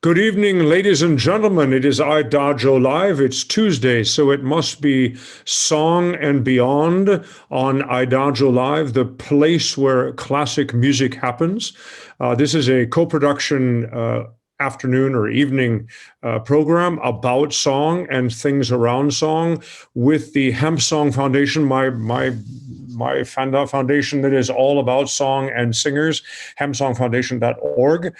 Good evening, ladies and gentlemen. It is IDAGIO Live. It's Tuesday, so it must be Song and Beyond on IDAGIO Live, the place where classic music happens. This is a co-production afternoon or evening program about song and things around song with the Hampson Foundation, my foundation that is all about song and singers, hampsongfoundation.org.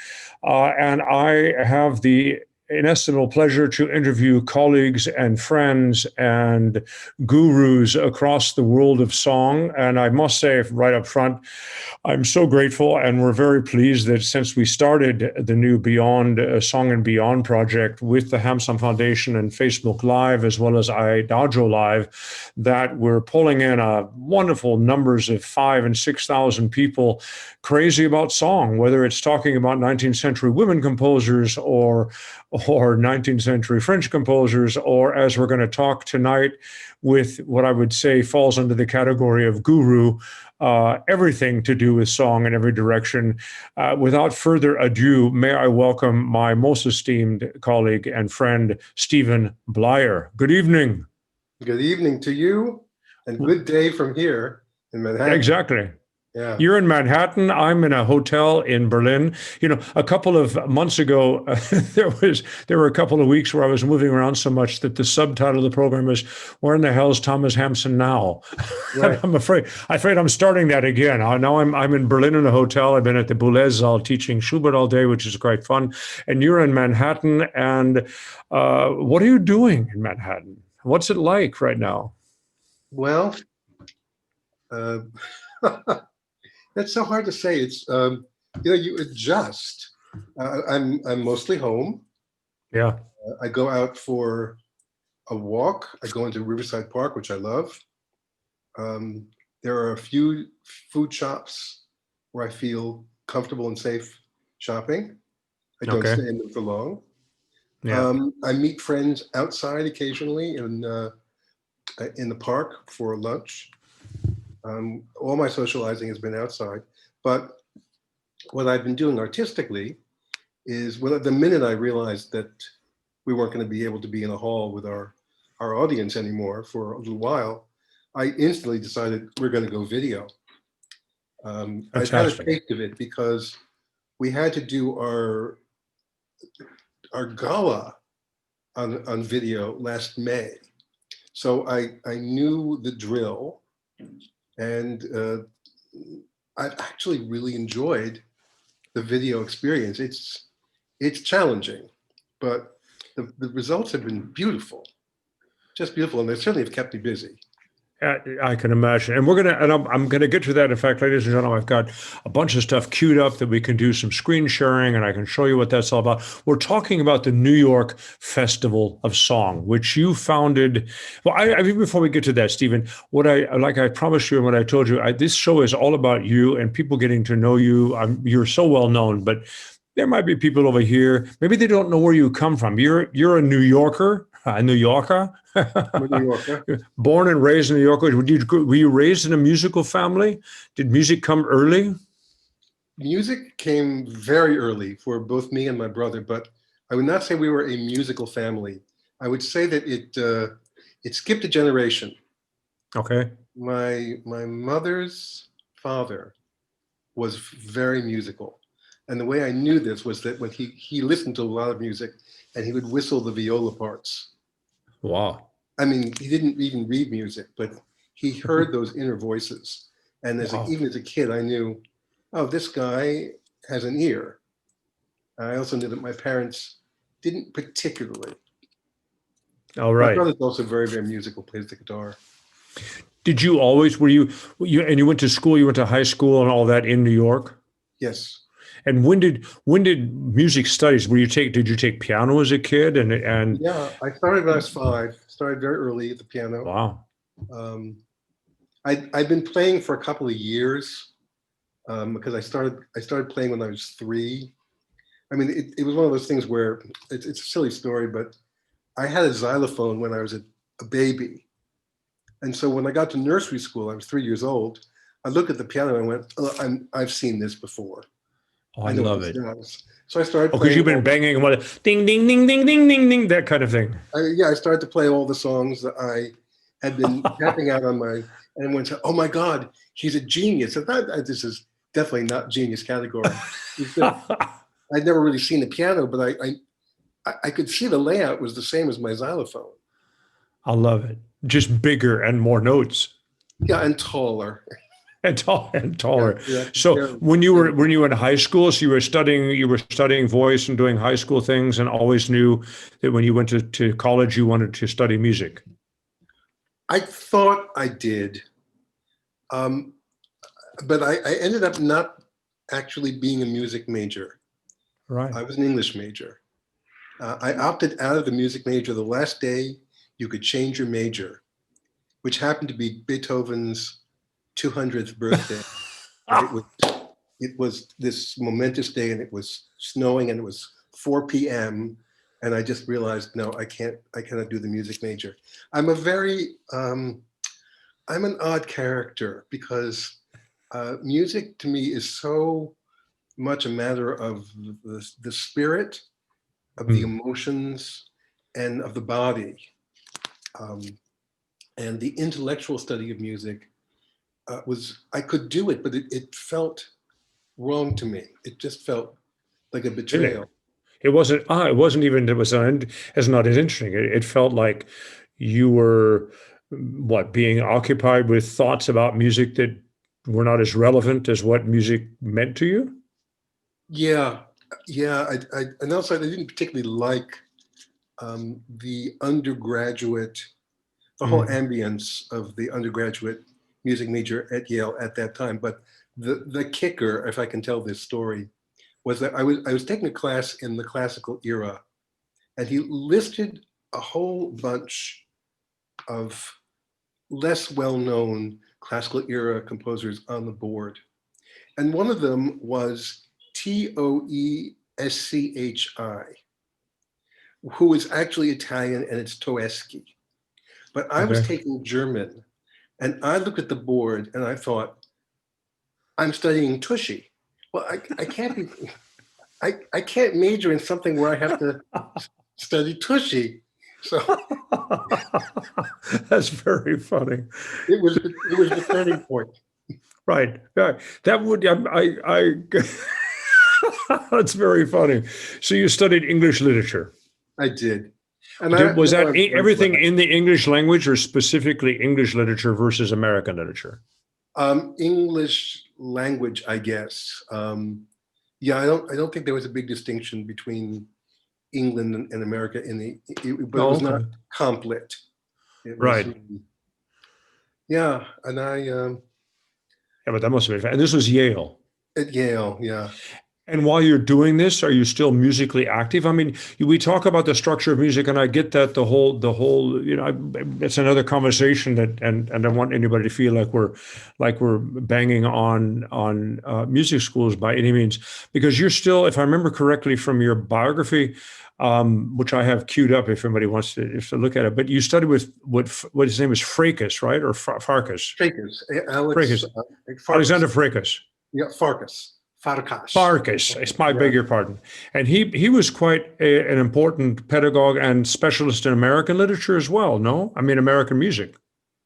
And I have the inestimable pleasure to interview colleagues and friends and gurus across the world of song. And I must say right up front, I'm so grateful, and we're very pleased that since we started the new Beyond Song and Beyond project with the Hampson Foundation and Facebook Live, as well as IDAGIO Live, that we're pulling in wonderful numbers of 5,000 and 6,000 people crazy about song, whether it's talking about 19th century women composers or 19th century French composers, or as we're going to talk tonight with what I would say falls under the category of guru, everything to do with song in every direction. Without further ado, may I welcome my most esteemed colleague and friend, Steven Blier. Good evening. Good evening to you, and good day from here in Manhattan. Exactly. Yeah. You're in Manhattan. I'm in a hotel in Berlin. You know, a couple of months ago, there were a couple of weeks where I was moving around so much that the subtitle of the program is "Where in the hell's Thomas Hampson now?" Right. I'm afraid I'm starting that again. Now I'm in Berlin in a hotel. I've been at the Bleyer teaching Schubert all day, which is quite fun. And you're in Manhattan. And what are you doing in Manhattan? What's it like right now? Well, that's so hard to say. It's you adjust. I'm mostly home. Yeah. I go out for a walk. I go into Riverside Park, which I love. There are a few food shops where I feel comfortable and safe shopping. I don't stay in them for long. Yeah. I meet friends outside occasionally in the park for lunch. All my socializing has been outside, but what I've been doing artistically is, well, the minute I realized that we weren't going to be able to be in a hall with our audience anymore for a little while, I instantly decided we're going to go video. I've had a taste of it because we had to do our gala on video last May. So I knew the drill. And I've actually really enjoyed the video experience. It's challenging, but the results have been beautiful, just beautiful, and they certainly have kept me busy. I can imagine. And I'm gonna get to that. In fact, ladies and gentlemen, I've got a bunch of stuff queued up that we can do some screen sharing, and I can show you what that's all about. We're talking about the New York Festival of Song, which you founded. Well, I mean, before we get to that, Steven, I promised you and what I told you, this show is all about you and people getting to know you. You're so well known, but there might be people over here. Maybe they don't know where you come from. You're a New Yorker. A New Yorker? I'm a New Yorker. Born and raised in New York. Were you raised in a musical family? Did music come early? Music came very early for both me and my brother, but I would not say we were a musical family. I would say that it skipped a generation. Okay. My mother's father was very musical. And the way I knew this was that when he listened to a lot of music and he would whistle the viola parts. Wow. I mean, he didn't even read music, but he heard those inner voices. And even as a kid, I knew, oh, this guy has an ear. I also knew that my parents didn't particularly. All right. My brother's also very, very musical, plays the guitar. Did you always, and you went to school, you went to high school and all that in New York? Yes. And when did music studies? Did you take piano as a kid? And yeah, I started when I was 5. Started very early at the piano. Wow. I'd been playing for a couple of years because I started playing when I was 3. I mean, it was one of those things where it's a silly story, but I had a xylophone when I was a baby, and so when I got to nursery school, I was 3 years old. I looked at the piano and I went, oh, I've seen this before. Oh, I love it. So I started Oh, because playing. you've been banging what ding ding ding ding ding ding ding that kind of thing. Yeah, I started to play all the songs that I had been tapping out on my, and everyone said, "Oh my God, he's a genius." I thought this is definitely not genius category. It's just, I'd never really seen the piano, but I could see the layout was the same as my xylophone. I love it. Just bigger and more notes. Yeah, and taller. And Yeah, taller. yeah, So very, when you were in high school, so you were studying voice and doing high school things, and always knew that when you went to college, you wanted to study music. I thought I did, um, but I ended up not actually being a music major. Right. I was an English major. I opted out of the music major the last day you could change your major, which happened to be Beethoven's 200th birthday. And it was this momentous day, and it was snowing, and it was 4 p.m. And I just realized, no, I cannot do the music major. I'm a very, I'm an odd character because music to me is so much a matter of the spirit, of the Mm. emotions, and of the body. Um, and the intellectual study of music I could do it, but it felt wrong to me. It just felt like a Really? betrayal. It wasn't even, it was not, it's not as interesting. It felt like you were, what, being occupied with thoughts about music that were not as relevant as what music meant to you? Yeah, yeah. And also I didn't particularly like the undergraduate, the whole Mm. ambience of the undergraduate music major at Yale at that time. But the kicker, if I can tell this story, was that I was taking a class in the classical era, and he listed a whole bunch of less well-known classical era composers on the board. And one of them was Toeschchi, who is actually Italian, and it's Toeschi. But I was Okay. taking German, and I looked at the board and I thought, I'm studying Tushy. Well, I can't be, I can't major in something where I have to study Tushy. So That's very funny. it was the turning point. Right. Yeah. That would, that's very funny. So you studied English literature. I did. And Was now that I'm everything glad. in the English language or specifically English literature versus American literature? English language, I guess. Yeah, I don't think there was a big distinction between England and America but it Oh, was not okay. complet. It was, Right. yeah. And Yeah, but that must have been, and this was Yale. at Yale, yeah. And while you're doing this, are you still musically active? I mean, we talk about the structure of music, and I get that it's another conversation that, and I don't want anybody to feel like we're banging on music schools by any means, because you're still, if I remember correctly from your biography, which I have queued up if anybody wants to look at it, but you studied with what his name is Fracas, right, or Farkas? Shakers, Alex, Fracas, Farkas, Alexander Fracas. yeah, Farkas. Farkas, I Yeah, beg your pardon. And he was quite an important pedagogue and specialist in American literature as well, no? I mean, American music.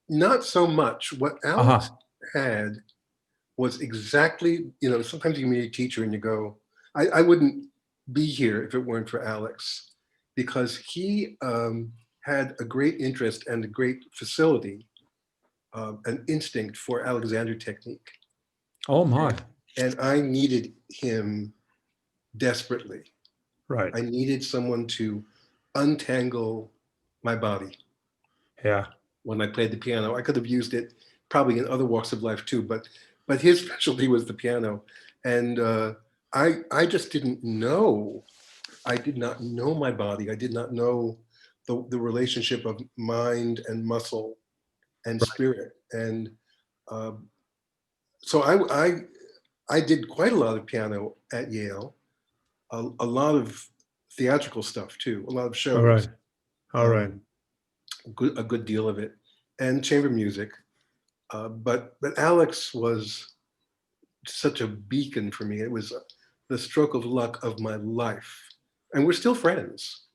not so much. What Uh-huh. Alex had was exactly, sometimes you meet a teacher and you go, I wouldn't be here if it weren't for Alex, because he had a great interest and a great facility, an instinct for Alexander technique. Oh my. And I needed him desperately. Right. I needed someone to untangle my body Yeah. when I played the piano. I could have used it probably in other walks of life too, but his specialty was the piano. And I just didn't know. I did not know my body. I did not know the relationship of mind and muscle and Right. spirit. And so I did quite a lot of piano at Yale, a lot of theatrical stuff too, a lot of All shows, right. All right. um, a good deal of it, and chamber music. But Alex was such a beacon for me. It was the stroke of luck of my life. And we're still friends.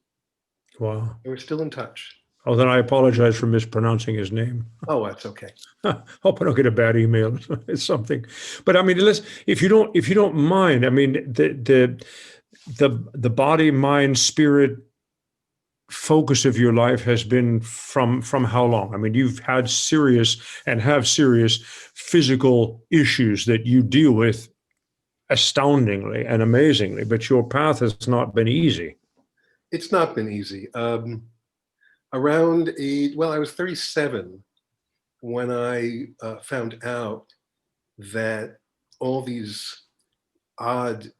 Wow. And we're still in touch. Oh, then I apologize for mispronouncing his name. Oh, that's okay. Hope I don't get a bad email. It's something, but I mean, if you don't mind, I mean, the body, mind, spirit focus of your life has been from how long? I mean, you've had serious and have serious physical issues that you deal with astoundingly and amazingly, but your path has not been easy. It's not been easy. I was 37 when I found out that all these odd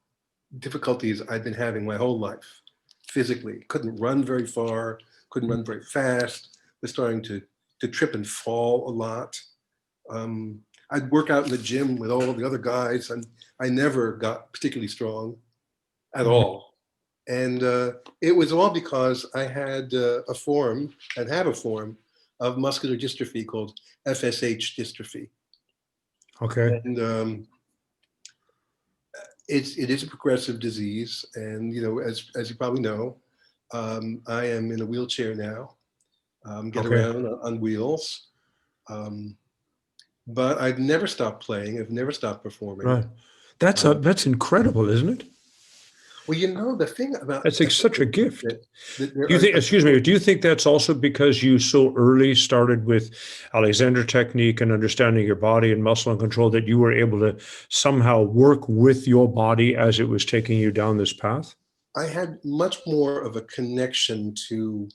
difficulties I'd been having my whole life, physically, couldn't run very far, couldn't run very fast, was starting to trip and fall a lot. I'd work out in the gym with all the other guys, and I never got particularly strong at all. And it was all because I had a form of muscular dystrophy called FSH dystrophy. Okay. And it is a progressive disease, and as you probably know, I am in a wheelchair now, get around on wheels, but I've never stopped playing. I've never stopped performing. Right. That's incredible, isn't it? Well, the thing about that's like such a gift. Do you think that's also because you so early started with Alexander technique and understanding your body and muscle and control that you were able to somehow work with your body as it was taking you down this path? I had much more of a connection to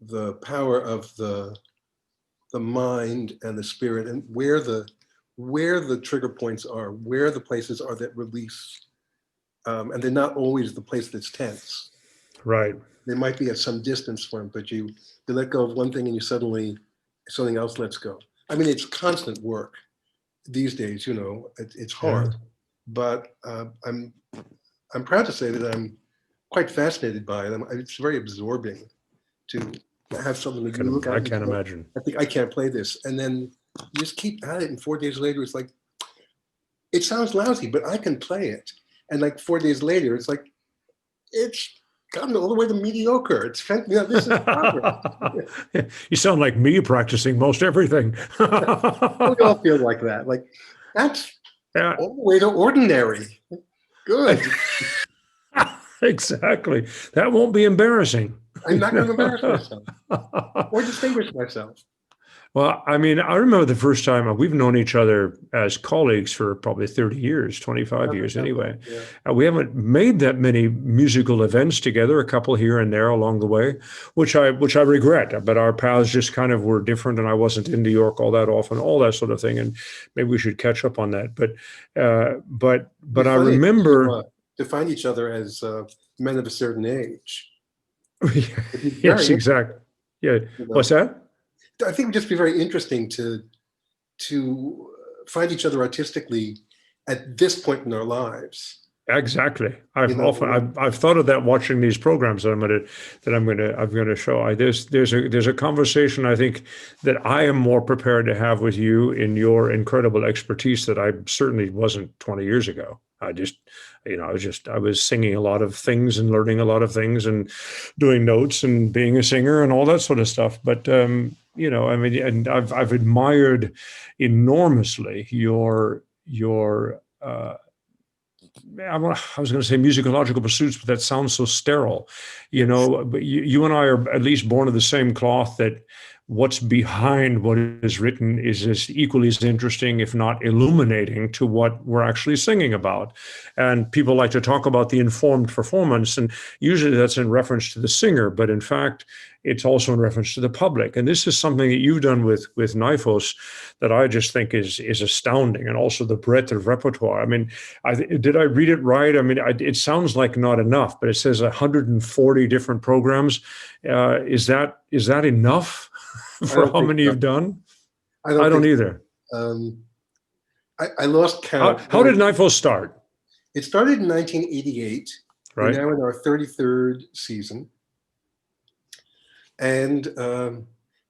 the power of the mind and the spirit, and where the trigger points are, where the places are that release. And they're not always the place that's tense. Right. They might be at some distance from, but you let go of one thing and you suddenly something else lets go. I mean, it's constant work these days. It's hard, but I'm proud to say that I'm quite fascinated by it. It's very absorbing to have something to do. I can't imagine. I think I can't play this, and then you just keep at it, and 4 days later, it's like, it sounds lousy, but I can play it. And like 4 days later, it's like, it's gotten all the way to mediocre. This is progress. You sound like me practicing most everything. We all feel like that. Like, that's all the way to ordinary. Good. Exactly. That won't be embarrassing. I'm not going to embarrass myself or distinguish myself. Well, I mean, I remember the first time we've known each other as colleagues for probably 30 years, 25 years anyway. Yeah. We haven't made that many musical events together, a couple here and there along the way, which I regret. But our paths just kind of were different, and I wasn't in New York all that often, all that sort of thing. And maybe we should catch up on that. But I remember to find each other as men of a certain age. Yes, exactly. Yeah. What's that? I think it would just be very interesting to find each other artistically at this point in our lives. Exactly. I've thought of that watching these programs that I'm going to show. There's a conversation I think that I am more prepared to have with you in your incredible expertise that I certainly wasn't 20 years ago. I was singing a lot of things and learning a lot of things and doing notes and being a singer and all that sort of stuff. But and I've admired enormously your I was going to say musicological pursuits, but that sounds so sterile, but you and I are at least born of the same cloth, that what's behind what is written is as equally as interesting, if not illuminating, to what we're actually singing about. And people like to talk about the informed performance, and usually that's in reference to the singer, but in fact, it's also in reference to the public. And this is something that you've done with NYFOS that I just think is astounding, and also the breadth of repertoire. I mean, did I read it right? I mean, it sounds like not enough, but it says 140 different programs. Is that enough for how many you've done? I don't either. I lost count. How did NYFOS start? It started in 1988. Right. We're now in our 33rd season. And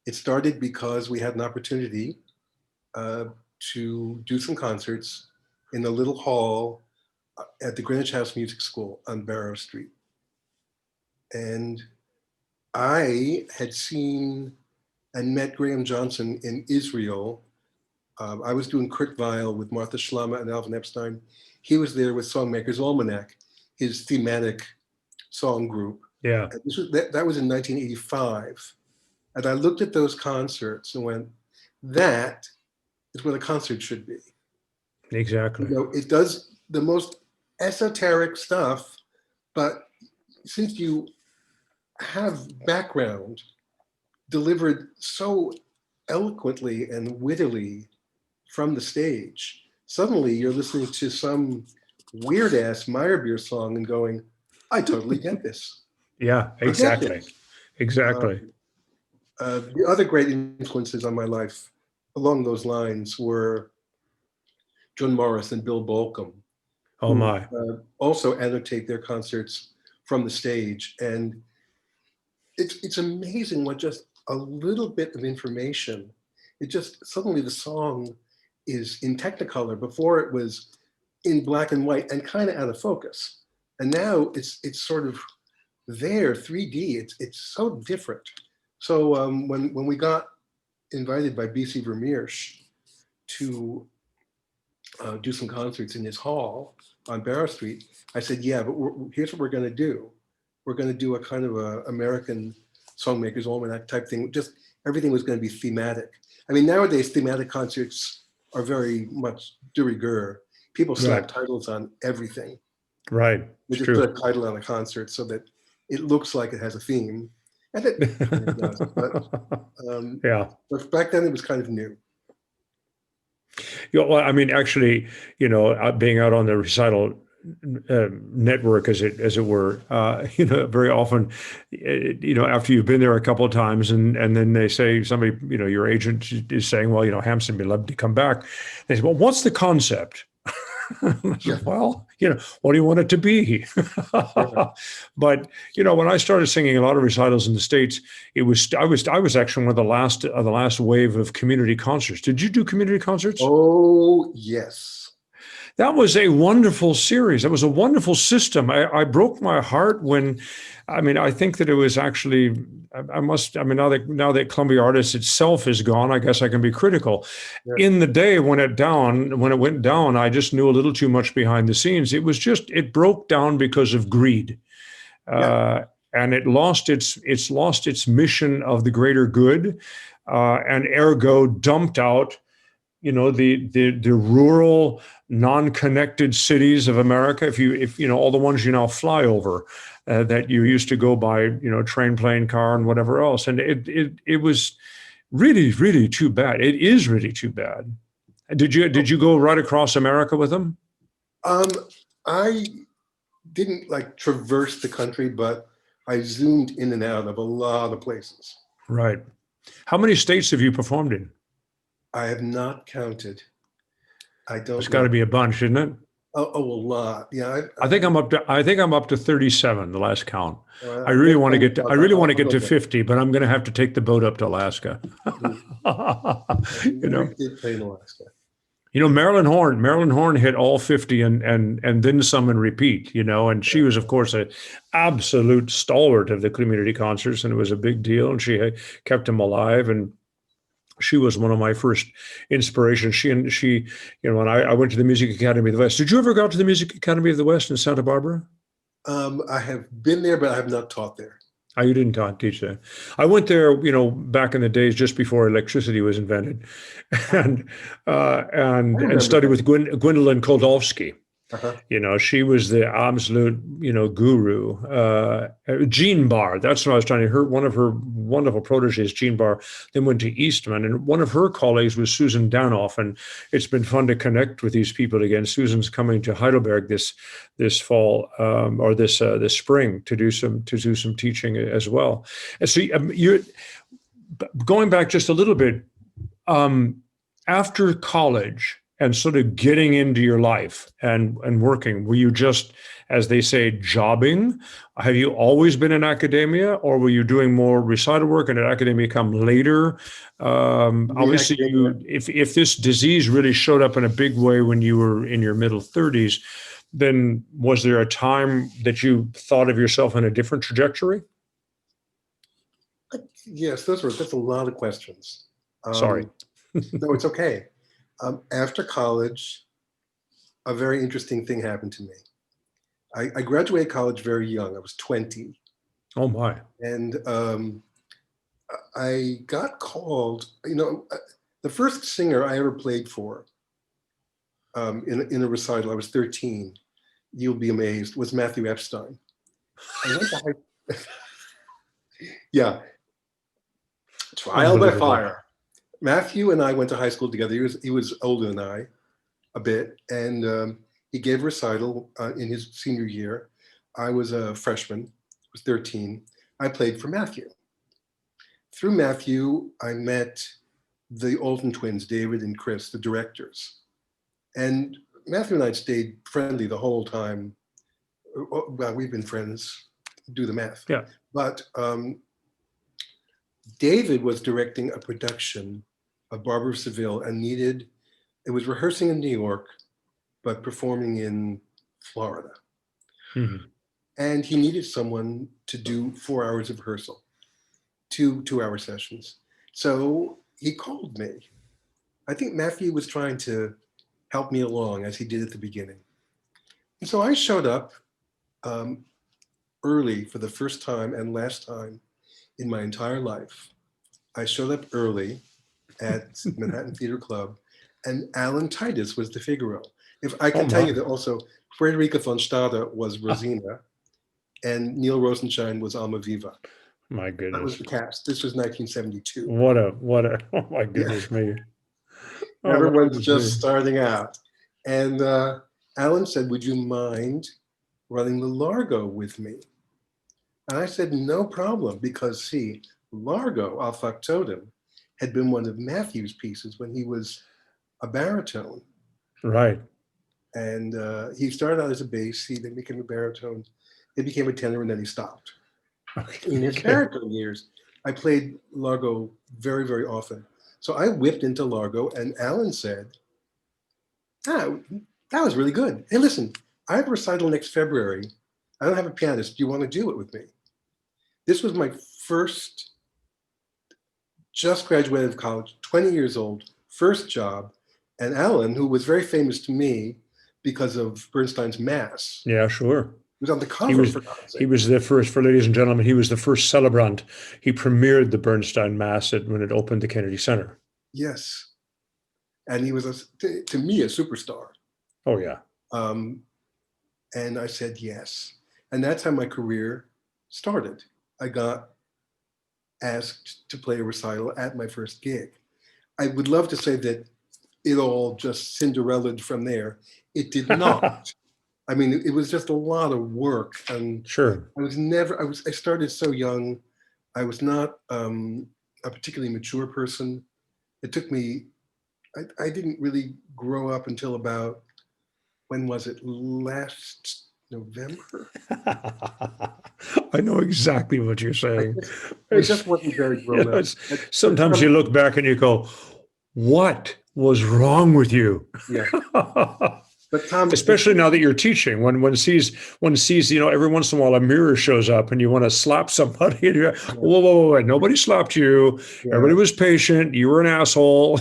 it started because we had an opportunity to do some concerts in a little hall at the Greenwich House Music School on Barrow Street. And I had seen and met Graham Johnson in Israel. I was doing Kurt Weill with Martha Schlama and Alvin Epstein. He was there with Songmakers Almanac, his thematic song group. Yeah. That was in 1985. And I looked at those concerts and went, that is where the concert should be. Exactly. You know, it does the most esoteric stuff, but since you have background delivered so eloquently and wittily from the stage, suddenly you're listening to some weird ass Meyerbeer song and going, I totally get this. Yeah, exactly. Exactly. The other great influences on my life along those lines were John Morris and Bill Bolcom. Oh my. Also annotate their concerts from the stage. And it's amazing what just a little bit of information, it just, suddenly the song is in Technicolor. Before it was in black and white and kind of out of focus. And now it's sort of there, 3D, it's so different. So when we got invited by B.C. Vermeersch to do some concerts in his hall on Barrow Street, I said, yeah, but here's what we're going to do. We're going to do a kind of a American Songmakers Almanac type thing. Just everything was going to be thematic. I mean, nowadays thematic concerts are very much de rigueur. People slap titles on everything. Right. They just put a title on a concert so that it looks like it has a theme. And it does. But back then it was kind of new. Yeah, well, I mean, actually, you know, being out on the recital network, as it were, you know, very often, you know, after you've been there a couple of times, and then they say, somebody, you know, your agent is saying, well, you know, Hampson would love to come back. They say, well, what's the concept? Well, you know, what do you want it to be? But you know, when I started singing a lot of recitals in the States, I was actually one of the last wave of community concerts. Did you do community concerts? Oh yes. That was a wonderful series. That was a wonderful system. I broke my heart when, I mean, I think that it was actually, I mean, now that Columbia Artists itself is gone, I guess I can be critical. Yeah. In the day when it went down, I just knew a little too much behind the scenes. It broke down because of greed. Yeah. And it lost its mission of the greater good, and ergo dumped out, you know, the rural, non-connected cities of America. If you know, all the ones you now fly over, that you used to go by, you know, train, plane, car, and whatever else. And it was really, really too bad. It is really too bad. Did you go right across America with them? I didn't like traverse the country, but I zoomed in and out of a lot of places. Right. How many states have you performed in? I have not counted. I don't. It's got to be a bunch, isn't it? Oh, a lot. Yeah. I think I'm up to 37. The last count. I really want to get to 50, but I'm going to have to take the boat up to Alaska. You know. Did play in Alaska. You know, Marilyn Horne hit all 50 and then some and repeat, you know, and she was, of course, an absolute stalwart of the community concerts, and it was a big deal, and she kept them alive, and she was one of my first inspirations. She, you know, when I went to the Music Academy of the West. Did you ever go to the Music Academy of the West in Santa Barbara? I have been there, but I have not taught there. Oh, you didn't teach there. I went there, you know, back in the days just before electricity was invented, and studied with Gwendolyn Koldovsky. Uh-huh. You know, she was the absolute, you know, guru. Jean Barr, that's what I was trying to hear. One of her wonderful proteges, Jean Barr, then went to Eastman, and one of her colleagues was Susan Danoff, and it's been fun to connect with these people again. Susan's coming to Heidelberg this fall, or this spring, to do some teaching as well. And so you're going back just a little bit, after college and sort of getting into your life and working, were you just, as they say, jobbing? Have you always been in academia, or were you doing more recital work and did academia come later? Obviously, if this disease really showed up in a big way when you were in your middle 30s, then was there a time that you thought of yourself in a different trajectory? Yes, that's a lot of questions. Sorry. No, it's okay. After college, a very interesting thing happened to me. I graduated college very young. I was 20. Oh my. And I got called, the first singer I ever played for in a recital, I was 13, you'll be amazed, was Matthew Epstein. Yeah, trial by fire. Matthew and I went to high school together. He was older than I a bit, and he gave a recital in his senior year. I was a freshman, I was 13. I played for Matthew. Through Matthew, I met the Olsen twins, David and Chris, the directors. And Matthew and I stayed friendly the whole time. Well, we've been friends, do the math. Yeah. But David was directing a production of Barber of Seville and it was rehearsing in New York, but performing in Florida. Mm-hmm. And he needed someone to do 4 hours of rehearsal, two 2-hour sessions. So he called me. I think Matthew was trying to help me along as he did at the beginning. And so I showed up early for the first time and last time in my entire life. I showed up early at Manhattan Theater Club, and Alan Titus was the Figaro. If I can tell you that also, Frederica von Stade was Rosina, and Neil Rosenshine was Almaviva. My goodness. That was the cast. This was 1972. What a, oh my goodness me. Everyone's just starting out. And Alan said, would you mind running the Largo with me? And I said, no problem, because see, Largo, Al Factotum, had been one of Matthew's pieces when he was a baritone. Right. And he started out as a bass, he then became a baritone, he became a tenor, and then he stopped. Okay. In his baritone years, I played Largo very, very often. So I whipped into Largo, and Alan said, that was really good. Hey, listen, I have a recital next February. I don't have a pianist. Do you want to do it with me? This was my first, just graduated college, 20 years old, first job. And Alan, who was very famous to me because of Bernstein's Mass. Yeah, sure. He was on the cover, for God's sake. He was the first, for ladies and gentlemen, he was the first celebrant. He premiered the Bernstein Mass when it opened the Kennedy Center. Yes. And he was, to me, a superstar. Oh, yeah. And I said yes. And that's how my career started. I got asked to play a recital at my first gig. I would love to say that it all just Cinderella'd from there. It did not. I mean, it was just a lot of work. And sure. I started so young. I was not a particularly mature person. It took me, I didn't really grow up until about, when was it? Last November? I know exactly what you're saying. I just wasn't very grown up. Sometimes you look back and you go, what was wrong with you? Yeah. But Tom, especially now that you're teaching, when one sees, every once in a while a mirror shows up and you want to slap somebody and you're, whoa, nobody slapped you. Yeah. Everybody was patient. You were an asshole.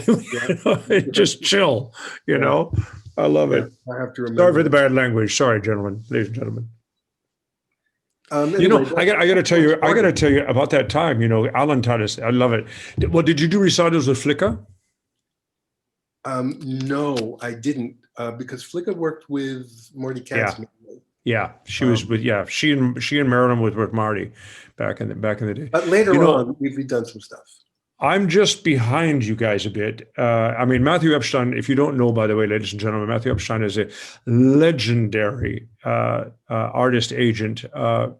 Just chill, you know. I love it. I have to remember. Sorry for the bad language. Sorry, gentlemen, ladies and gentlemen. Anyway, I got to tell you about that time. Alan Titus. I love it. Well, did you do recitals with Flicka? No, I didn't, because Flicka worked with Marty Katz. Yeah, she was with she and Marilyn was with Marty back in the day. But later on, we've done some stuff. I'm just behind you guys a bit. I mean, Matthew Epstein, if you don't know, by the way, ladies and gentlemen, Matthew Epstein is a legendary artist agent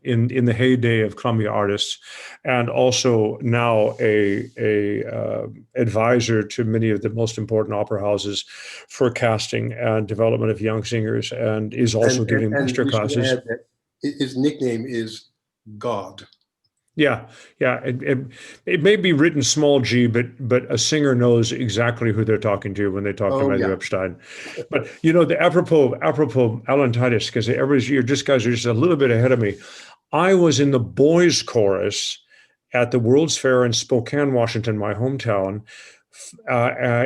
in the heyday of Columbia artists, and also now a advisor to many of the most important opera houses for casting and development of young singers, and is also giving master classes. His nickname is God. Yeah, yeah. It may be written small g, but a singer knows exactly who they're talking to when they talk to Oh Matthew yeah. Epstein. But the apropos Alan Titus, because you're just guys are just a little bit ahead of me. I was in the boys' chorus at the World's Fair in Spokane, Washington, my hometown,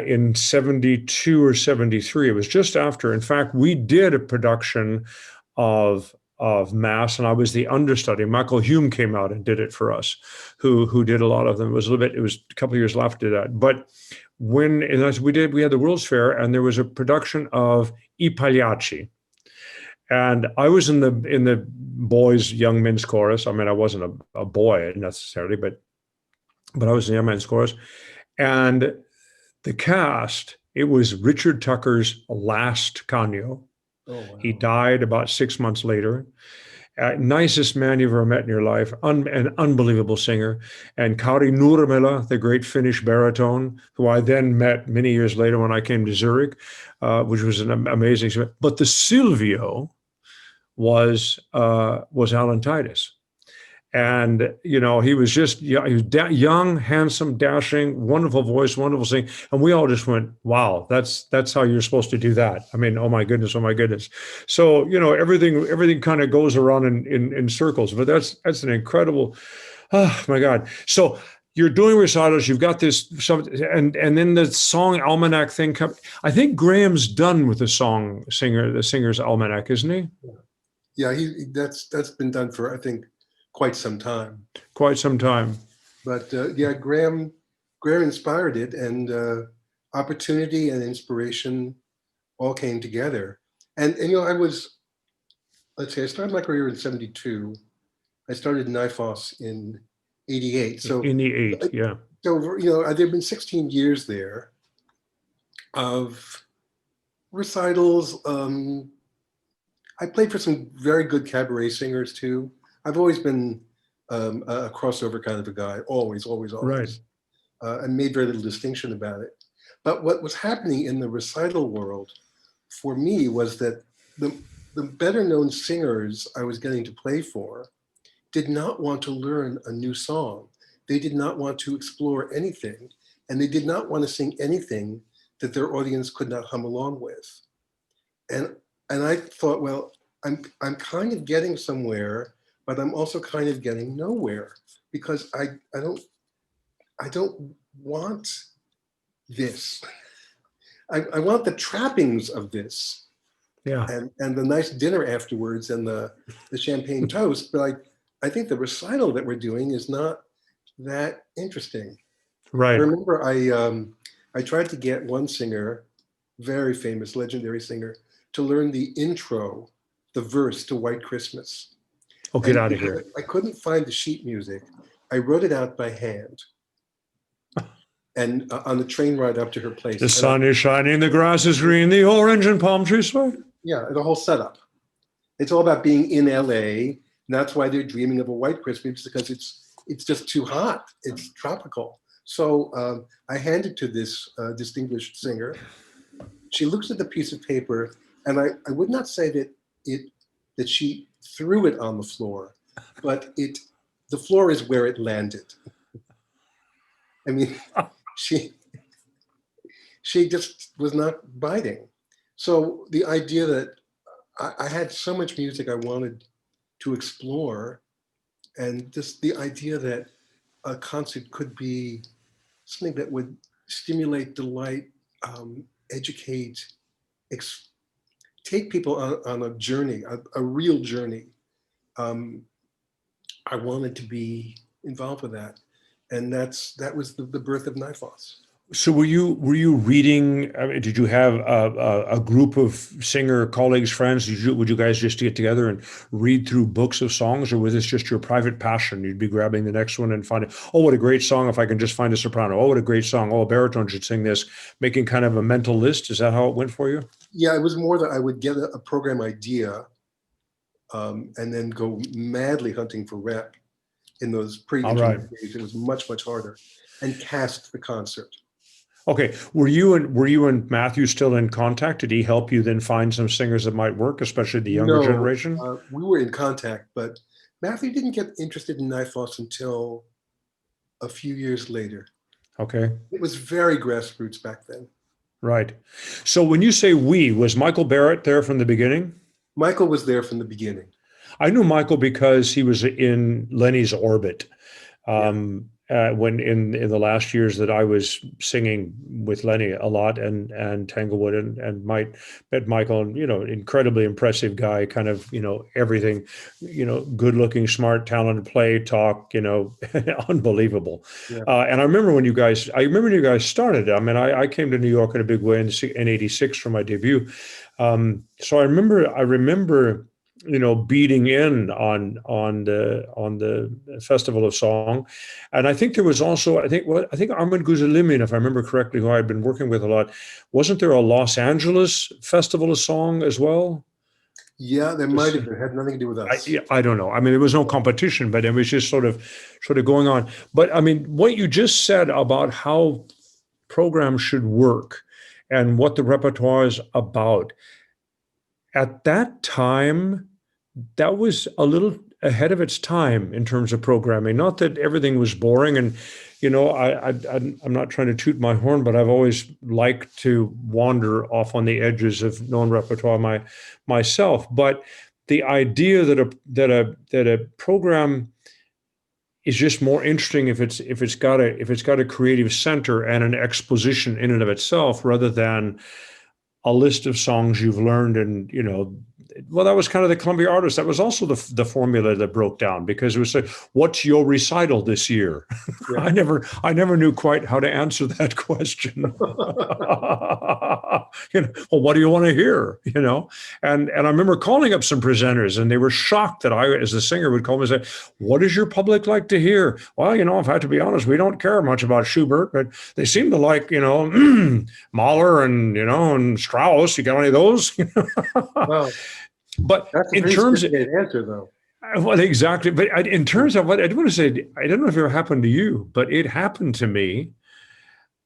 in 72 or 73. It was just after. In fact, we did a production of Mass, and I was the understudy. Michael Hume came out and did it for us, who did a lot of them. It was a couple of years after that. But we had the World's Fair, and there was a production of I Pagliacci. And I was in the boys' young men's chorus. I mean, I wasn't a boy necessarily, but I was in the young men's chorus. And the cast, it was Richard Tucker's last Canio. Oh, wow. He died about 6 months later. Nicest man you've ever met in your life, an unbelievable singer. And Kari Nurmela, the great Finnish baritone, who I then met many years later when I came to Zurich, which was an amazing. But the Silvio was Alan Titus. And, he was just, he was young, handsome, dashing, wonderful voice, wonderful singing. And we all just went, wow, that's how you're supposed to do that. I mean, oh my goodness, oh my goodness. So, everything kind of goes around in circles, but that's an incredible, oh my God. So you're doing recitals, you've got this, and then the song almanac thing comes. I think Graham's done with the singer's almanac, isn't he? Yeah, that's been done for, I think, quite some time. Quite some time. But yeah, Graham inspired it, and opportunity and inspiration all came together. And I started my career in 72. I started NYFOS in 88. So in the 8, yeah. So there've been 16 years there of recitals. I played for some very good cabaret singers too. I've always been a crossover kind of a guy, always. Right. And made very little distinction about it. But what was happening in the recital world for me was that the better known singers I was getting to play for did not want to learn a new song. They did not want to explore anything, and they did not want to sing anything that their audience could not hum along with. And I thought, well, I'm kind of getting somewhere, but I'm also kind of getting nowhere, because I don't want this. I want the trappings of this, yeah, and the nice dinner afterwards and the champagne toast. But I think the recital that we're doing is not that interesting. Right. I remember I tried to get one singer, very famous, legendary singer, to learn the intro, the verse to White Christmas. Oh, get out of here. I couldn't find the sheet music. I wrote it out by hand. And on the train ride up to her place. The sun is shining, the grass is green, the orange and palm trees sway. Yeah, the whole setup. It's all about being in LA. And that's why they're dreaming of a White Christmas, because it's just too hot. It's tropical. So I handed to this distinguished singer. She looks at the piece of paper, and I would not say that she threw it on the floor, but the floor is where it landed. I mean, she just was not biting. So the idea that I had so much music I wanted to explore, and just the idea that a concert could be something that would stimulate, delight, educate, take people on a journey, a real journey. I wanted to be involved with that. And that was the birth of NYFOS. So were you reading? I mean, did you have a group of singer colleagues, friends? Would you guys just get together and read through books of songs, or was this just your private passion? You'd be grabbing the next one and finding, oh, what a great song! If I can just find a soprano, oh, what a great song! Oh, a baritone should sing this. Making kind of a mental list. Is that how it went for you? Yeah, it was more that I would get a program idea, and then go madly hunting for rep. In those pre-internet days, it was much harder, and cast the concert. Okay, were you and Matthew still in contact? Did he help you then find some singers that might work, especially the younger generation? We were in contact, but Matthew didn't get interested in NYFOS until a few years later. Okay. It was very grassroots back then. Right. So when you say we, was Michael Barrett there from the beginning? Michael was there from the beginning. I knew Michael because he was in Lenny's orbit. Yeah. When in the last years that I was singing with Lenny a lot and Tanglewood and met Michael, and incredibly impressive guy, kind of everything, good looking, smart, talented, play, talk, unbelievable. Yeah. And I remember when you guys started. I mean, I came to New York in a big way in '86 for my debut. So I remember beating in on the Festival of Song, and I think there was also I think Armand Guzelimin, if I remember correctly, who I had been working with a lot. Wasn't there a Los Angeles Festival of Song as well? Yeah, there might have been. It had nothing to do with us. I don't know. I mean, there was no competition, but it was just sort of going on. But I mean, what you just said about how programs should work and what the repertoire is about. At that time, that was a little ahead of its time in terms of programming. Not that everything was boring, and I'm not trying to toot my horn, but I've always liked to wander off on the edges of known repertoire myself. But the idea that a program is just more interesting if it's got a creative center and an exposition in and of itself, rather than a list of songs you've learned. And well, that was kind of the Columbia artist. That was also the formula that broke down, because it was like, what's your recital this year? Yeah. I never knew quite how to answer that question. Well, what do you want to hear? And I remember calling up some presenters, and they were shocked that I, as a singer, would call me and say, what does your public like to hear? Well, if I have to be honest, we don't care much about Schubert, but they seem to like, Mahler and Strauss. You got any of those? Well, but that's a in terms of answer, though. Well, exactly. But in terms of what I do want to say, I don't know if it ever happened to you, but it happened to me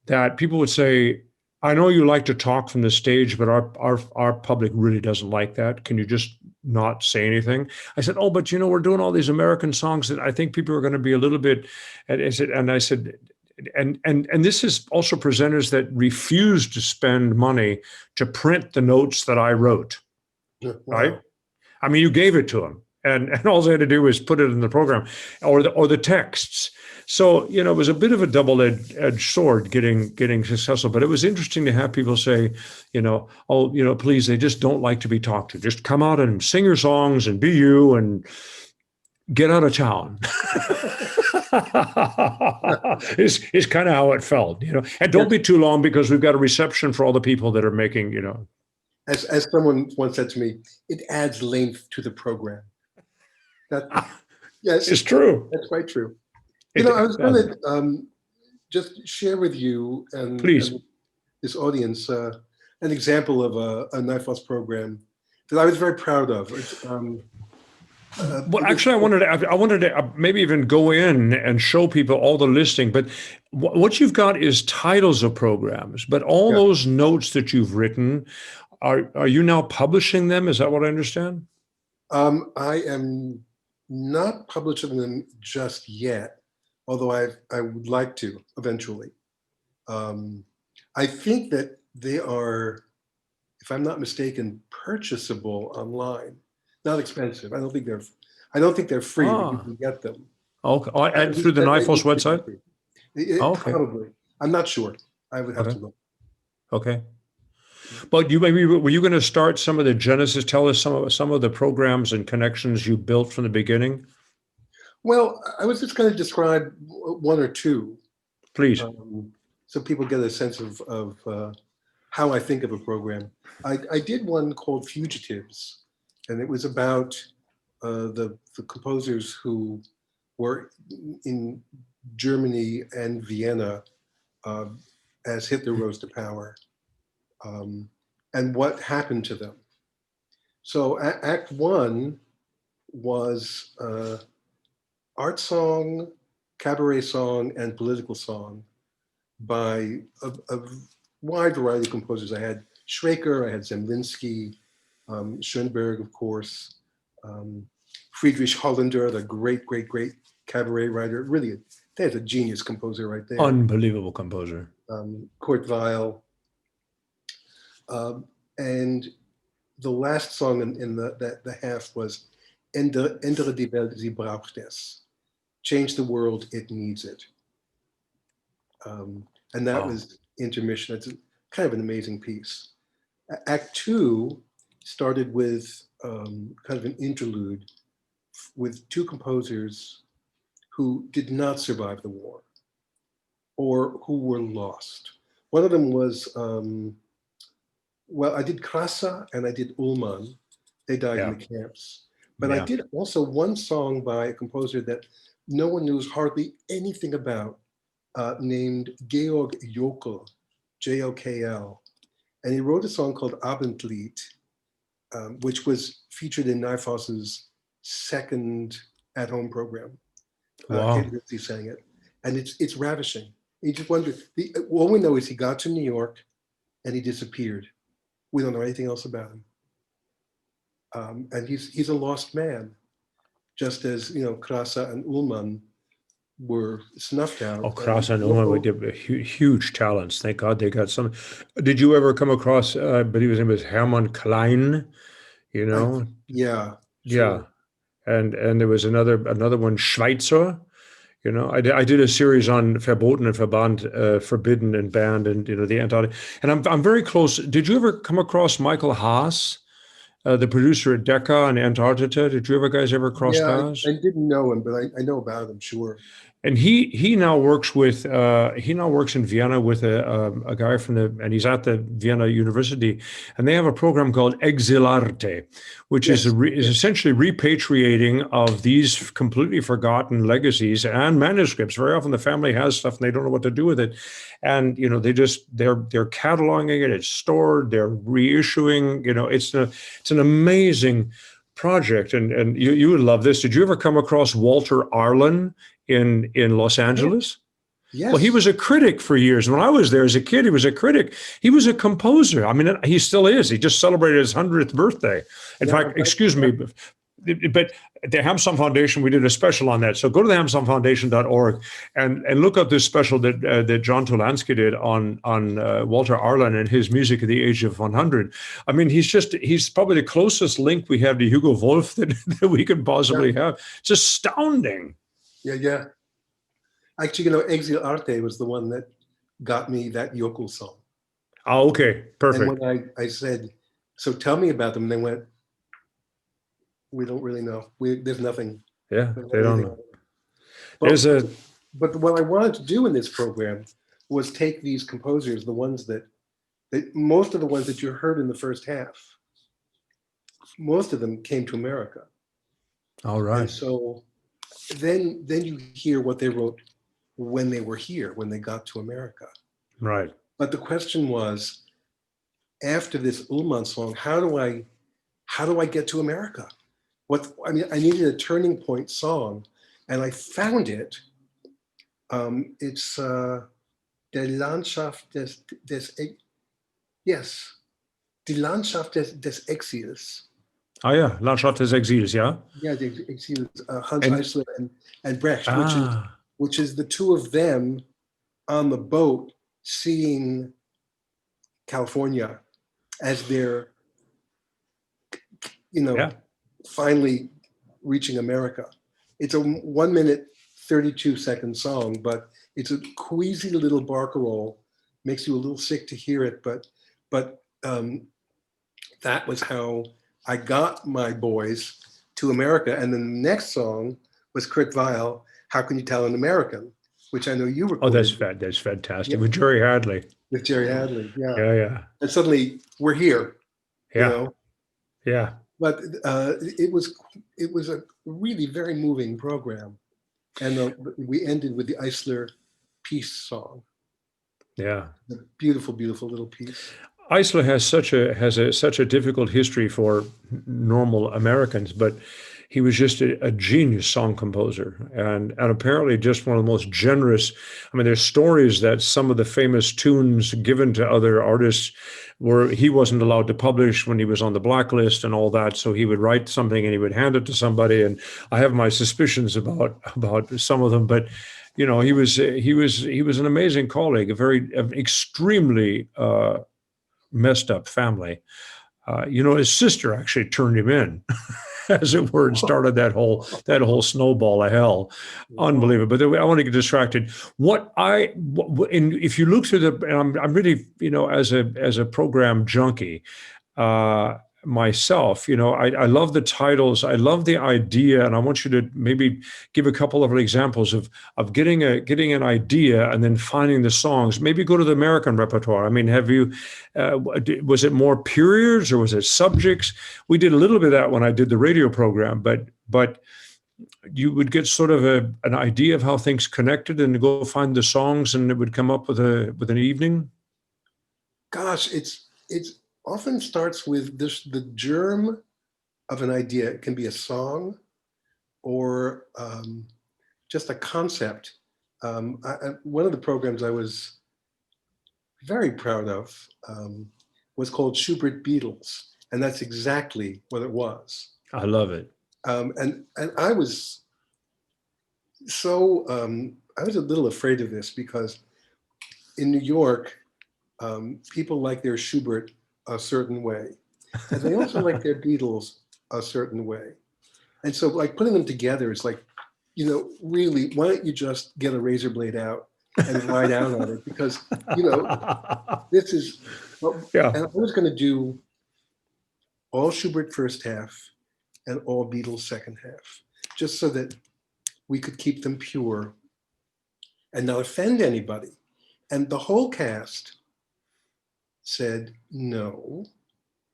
that people would say, I know you like to talk from the stage, but our public really doesn't like that. Can you just not say anything? I said, oh, but we're doing all these American songs that I think people are going to be a little bit, and I said, and this is also presenters that refuse to spend money to print the notes that I wrote. Wow. Right? I mean, you gave it to them, and all they had to do was put it in the program, or the texts. So it was a bit of a double-edged sword getting successful. But it was interesting to have people say, please, they just don't like to be talked to. Just come out and sing your songs and be you and get out of town. is kind of how it felt, And don't be too long, because we've got a reception for all the people that are making, As someone once said to me, it adds length to the program. Yes, it's true. That's quite true. I was going to just share with you and this audience an example of a NYFOS program that I was very proud of. Well, actually, I wanted to maybe even go in and show people all the listing. But what you've got is titles of programs. But all those notes that you've written, are you now publishing them? Is that what I understand? I am not publishing them just yet, although I would like to eventually. I think that they are, if I'm not mistaken, purchasable online. Not expensive. I don't think they're free. But you can get them. Okay. And through the NYFOS website? Okay. Probably. I'm not sure. I would have to look. Okay. But were you going to start some of the genesis? Tell us some of the programs and connections you built from the beginning. Well, I was just going to describe one or two. Please. So people get a sense of how I think of a program. I did one called Fugitives, and it was about the composers who were in Germany and Vienna as Hitler rose to power, and what happened to them. So Act One was art song, cabaret song, and political song by a wide variety of composers. I had Schraker, I had Zemlinsky, Schoenberg, of course, Friedrich Hollander, the great, great, great cabaret writer. Really, there's a genius composer right there. Unbelievable composer. Kurt Weill. And the last song in the half was Ändere die Welt, sie braucht es. Change the world, it needs it. And that was intermission. It's kind of an amazing piece. Act 2 started with kind of an interlude with two composers who did not survive the war or who were lost. One of them was, well, I did Krasa and I did Ullmann. They died in the camps. But I did also one song by a composer that no one knows hardly anything about, named Georg Jokl, Jokl. And he wrote a song called Abendlied, which was featured in NYFOS's second at-home program. Wow. He sang it. And it's ravishing. You just wonder, all we know is he got to New York and he disappeared. We don't know anything else about him. And he's a lost man, just as, you know, Krasa and Ullmann were snuffed out. Oh, Krasa and Ullmann were huge talents. Thank God they got some. Did you ever come across, I believe his name was Hermann Klein, you know? Yeah. Sure. Yeah. And there was another one, Schweitzer. You know, I did a series on Verboten and Verband, forbidden and banned, and, you know, the anti. And I'm very close. Did you ever come across Michael Haas, the producer at Decca and Antarctica? Did you guys ever cross paths? I didn't know him, but I know about him, sure. And he now works with in Vienna with a guy and he's at the Vienna University, and they have a program called Exilarte, which is essentially repatriating of these completely forgotten legacies and manuscripts. Very often the family has stuff and they don't know what to do with it, and, you know, they're cataloging it, it's stored, they're reissuing. You know, it's an amazing project, and you would love this. Did you ever come across Walter Arlen in Los Angeles? Yes. Well, he was a critic for years. When I was there as a kid, he was a critic. He was a composer. I mean, he still is. He just celebrated his 100th birthday. In fact, excuse me, but the Hampson Foundation, we did a special on that. So go to the hampsonfoundation.org and look up this special that John Tolansky did on Walter Arlen and his music at the age of 100. I mean, he's probably the closest link we have to Hugo Wolf that we could possibly have. It's astounding. Yeah. Actually, you know, Exil Arte was the one that got me that Jokl song. Oh, okay, perfect. And when I said, so tell me about them, they went, we don't really know. There's nothing. Yeah, they don't know. But what I wanted to do in this program was take these composers, the ones that most of the ones that you heard in the first half, most of them came to America. All right. And so then you hear what they wrote when they were here, when they got to America. Right. But the question was, after this Ullmann song, how do I get to America? I needed a turning point song, and I found it. It's Die Landschaft Die Landschaft des Exils. Oh yeah, Landschaft des Exils, yeah? Yeah, the Exils, Hans Eisler and Brecht, which is the two of them on the boat seeing California as they're, you know, finally reaching America. It's a 1 minute, 32-second song, but it's a queasy little barcarolle. Makes you a little sick to hear it, but that was how I got my boys to America. And then the next song was Kurt Weill, How Can You Tell an American? Which I know you recorded. Oh, that's fantastic. Yeah. With Jerry Hadley. With Jerry Hadley, yeah. Yeah. And suddenly we're here, you know? Yeah. But it was a really very moving program. And we ended with the Eisler Peace song. Yeah. A beautiful, beautiful little piece. Eisler has such a difficult history for normal Americans, but he was just a genius song composer, and apparently just one of the most generous. I mean, there's stories that some of the famous tunes given to other artists were he wasn't allowed to publish when he was on the blacklist and all that. So he would write something and he would hand it to somebody. And I have my suspicions about some of them, but you know, he was an amazing colleague, a very extremely messed up family. You know, his sister actually turned him in, as it were, and started that whole snowball of hell. Unbelievable. But I want to get distracted. And if you look through and I'm really, you know, as a program junkie, myself, you know, I love the titles, I love the idea, and I want you to maybe give a couple of examples of getting an idea and then finding the songs. Maybe go to the American repertoire. I mean, have you was it more periods or was it subjects? We did a little bit of that when I did the radio program, but you would get sort of an idea of how things connected and go find the songs, and it would come up with an evening. Gosh, it's often starts with the germ of an idea. It can be a song or just a concept. One of the programs I was very proud of was called Schubert Beatles, and that's exactly what it was. I love it. And I was I was a little afraid of this because in New York, people like their Schubert a certain way, and they also like their Beatles a certain way. And so like putting them together is like, you know, really, why don't you just get a razor blade out and ride out on it? Because, you know, this is, Yeah. and I was going to do all Schubert first half and all Beatles second half, just so that we could keep them pure and not offend anybody. And the whole cast said, no,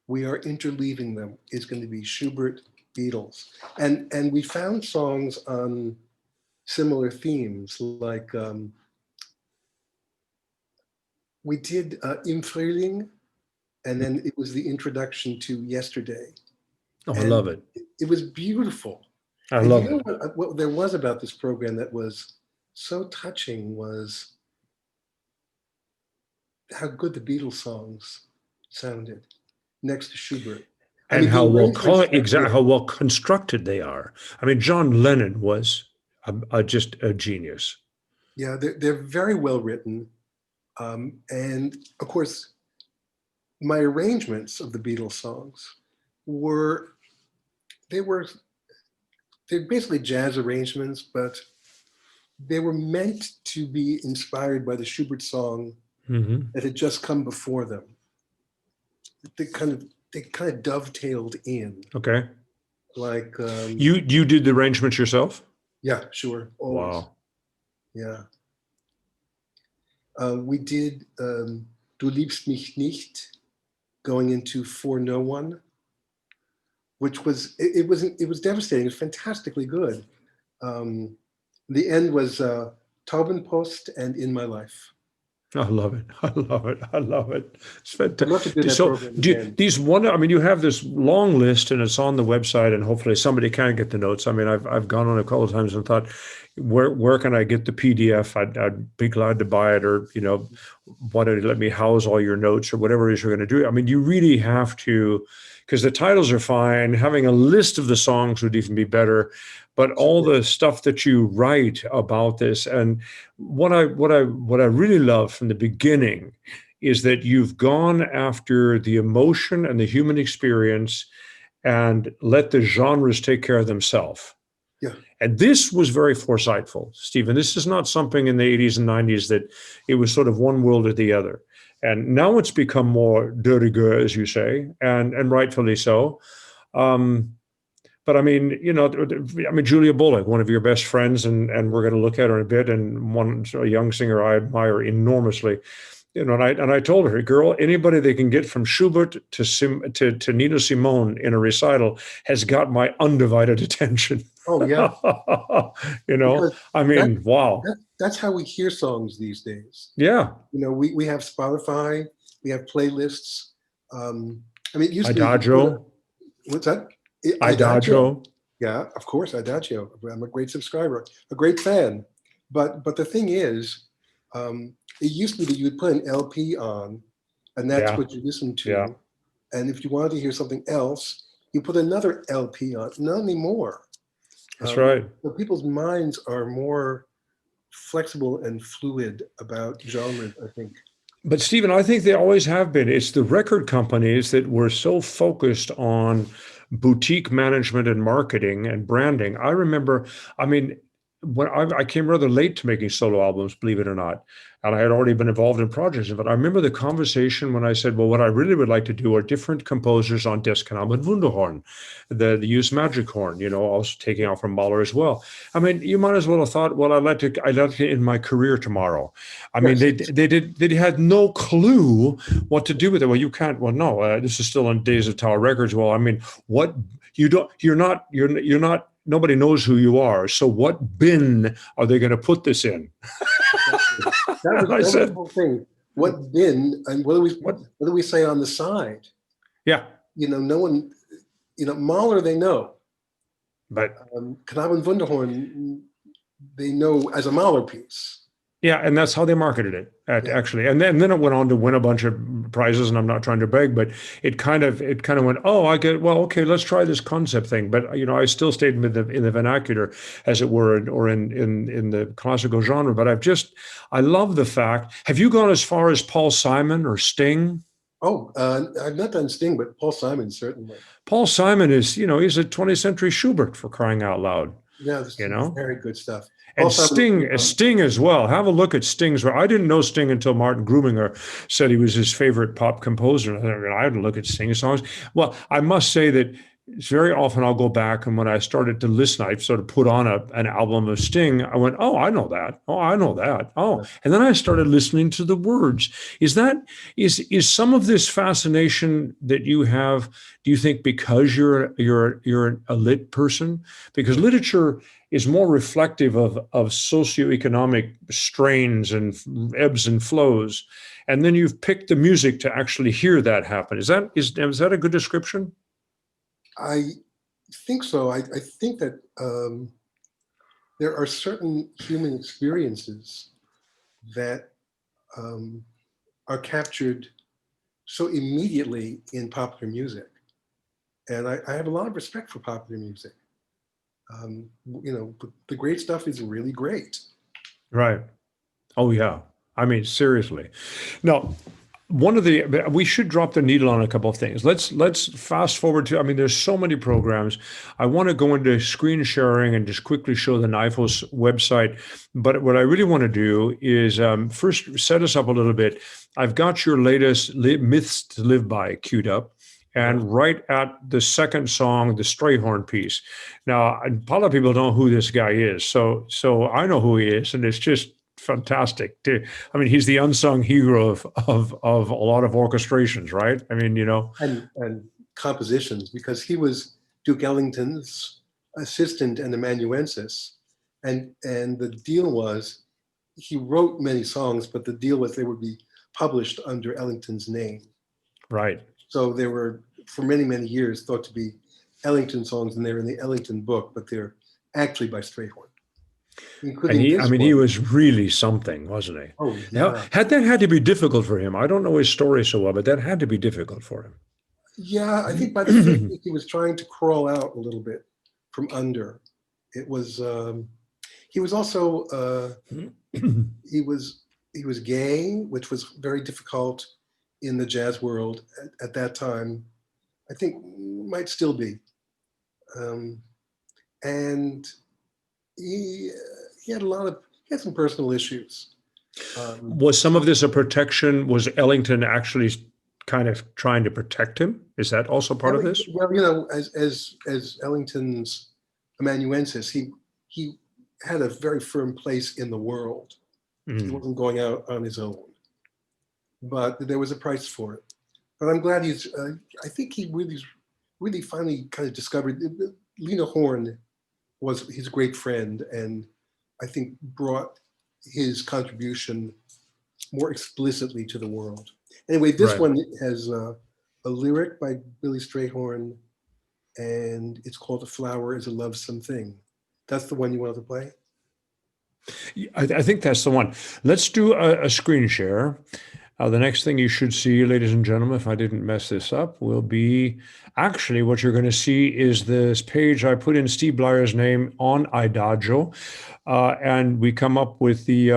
we are interleaving them. It's going to be Schubert, Beatles. And we found songs on similar themes, like we did Im Frühling, and then it was the introduction to Yesterday. Oh, and I love it. It was beautiful. I and love you know it. what there was about this program that was so touching was how good the Beatles songs sounded next to Schubert. And how well constructed they are. I mean, John Lennon was just a genius. Yeah, they're very well written. And of course, my arrangements of the Beatles songs they're basically jazz arrangements, but they were meant to be inspired by the Schubert song that had just come before them. They kind of dovetailed in. Okay. Like you did the arrangements yourself? Yeah, sure. Always. Wow. Yeah. We did Du liebst mich nicht, going into For No One, which was it was devastating. It was fantastically good. The end was Taubenpost and In My Life. I love it. I love it. I love it. It's fantastic. I'd love to do that program again. I mean, you have this long list and it's on the website, and hopefully somebody can get the notes. I mean, I've gone on a couple of times and thought, where can I get the PDF? I'd be glad to buy it, or, you know, why don't you let me house all your notes or whatever it is you're going to do. I mean, you really have to, because the titles are fine. Having a list of the songs would even be better. But all the stuff that you write about this, and what I really love from the beginning is that you've gone after the emotion and the human experience and let the genres take care of themselves. Yeah. And this was very foresightful, Stephen. This is not something in the 80s and 90s that it was sort of one world or the other. And now it's become more de rigueur, as you say, and rightfully so. But I mean, you know, I mean, Julia Bullock, one of your best friends, and we're going to look at her in a bit, and a young singer I admire enormously. You know, and I told her, girl, anybody they can get from Schubert to Nina Simone in a recital has got my undivided attention. Oh yeah. You know, because I mean, wow. That's how we hear songs these days. Yeah. You know, we have Spotify, we have playlists. I mean, it used IDAGIO. What's that? IDAGIO. Yeah, of course, Adagio. I'm a great subscriber, a great fan. But the thing is, it used to be that you would put an LP on, and that's Yeah, what you listen yeah, to. And if you wanted to hear something else, you put another LP on. Not anymore. that's right. So people's minds are more flexible and fluid about genres, I think. But Stephen, I think they always have been. It's the record companies that were so focused on boutique management and marketing and branding. I remember, I mean, when I came rather late to making solo albums, believe it or not, and I had already been involved in projects. But I remember the conversation when I said, "Well, what I really would like to do are different composers on Deskanam and Wunderhorn, the used magic horn. You know, also taking out from Mahler as well. I mean, you might as well have thought, well, I'd like to end my career tomorrow. I mean, Yes. they had no clue what to do with it. Well, you can't. Well, no, this is still on Days of Tower Records. Well, I mean, what you don't, you're not. Nobody knows who you are. So what bin are they going to put this in? Exactly. And I That was the said, whole thing. What bin and what? what do we say on the side? Yeah, No one, Mahler they know. but Knaben und Wunderhorn they know as a Mahler piece. yeah, and that's how they marketed it, Yeah. actually. And then it went on to win a bunch of prizes. And I'm not trying to beg, but it kind of went. Oh, I get. Well, okay, let's try this concept thing. But I still stayed in the vernacular, as it were, or in the classical genre. But I love the fact. Have you gone as far as Paul Simon or Sting? Oh, I've not done Sting, but Paul Simon certainly. Paul Simon is, he's a 20th century Schubert, for crying out loud. Yeah, this You is know. very good stuff. Paul And Simon, Sting as well. Have a look at Sting's. I didn't know Sting until Martin Gruminger said he was his favorite pop composer. I had to look at Sting's songs. Well, I must say that it's very often I'll go back, and when I started to listen, I sort of put on an album of Sting. I went, oh, I know that. Oh, I know that. Oh, and then I started listening to the words. Is some of this fascination that you have? Do you think because you're a lit person? Because literature is more reflective of socioeconomic strains and ebbs and flows, and then you've picked the music to actually hear that happen. Is that a good description? I think so. I think that there are certain human experiences that are captured so immediately in popular music. And I have a lot of respect for popular music. The great stuff is really great. Right. Oh yeah. I mean, seriously. Now, we should drop the needle on a couple of things. Let's fast forward to. I mean, there's so many programs. I want to go into screen sharing and just quickly show the NYFOS website. But what I really want to do is first set us up a little bit. I've got your latest Myths to Live By queued up. And right at the second song, the Strayhorn piece. Now, a lot of people don't know who this guy is, so I know who he is, and it's just fantastic. I mean, he's the unsung hero of a lot of orchestrations, right? I mean, And compositions, because he was Duke Ellington's assistant and amanuensis, and the deal was he wrote many songs, but the deal was they would be published under Ellington's name. right. So they were, for many, many years, thought to be Ellington songs, and they're in the Ellington book, but they're actually by Strayhorn, And including this one. he was really something, wasn't he? Oh, Now, yeah. that had to be difficult for him. I don't know his story so well, but that had to be difficult for him. Yeah, I think by the 50s, he was trying to crawl out a little bit from under. It was, he was also, he was gay, which was very difficult in the jazz world at that time. I think might still be. And he had some personal issues. Was some of this a protection? Was Ellington actually kind of trying to protect him? Is that also part of this? Well, as Ellington's amanuensis, he had a very firm place in the world. He wasn't going out on his own, but there was a price for it. But I'm glad I think he really finally kind of discovered Lena Horne was his great friend, and I think brought his contribution more explicitly to the world. Anyway, this one has a lyric by Billy Strayhorn, and it's called "A Flower Is a Lovesome Thing." That's the one you wanted to play? I think that's the one. Let's do a screen share. The next thing you should see, ladies and gentlemen, if I didn't mess this up, will be actually what you're going to see is this page. I put in Steve Blier's name on IDAGIO, and we come up with the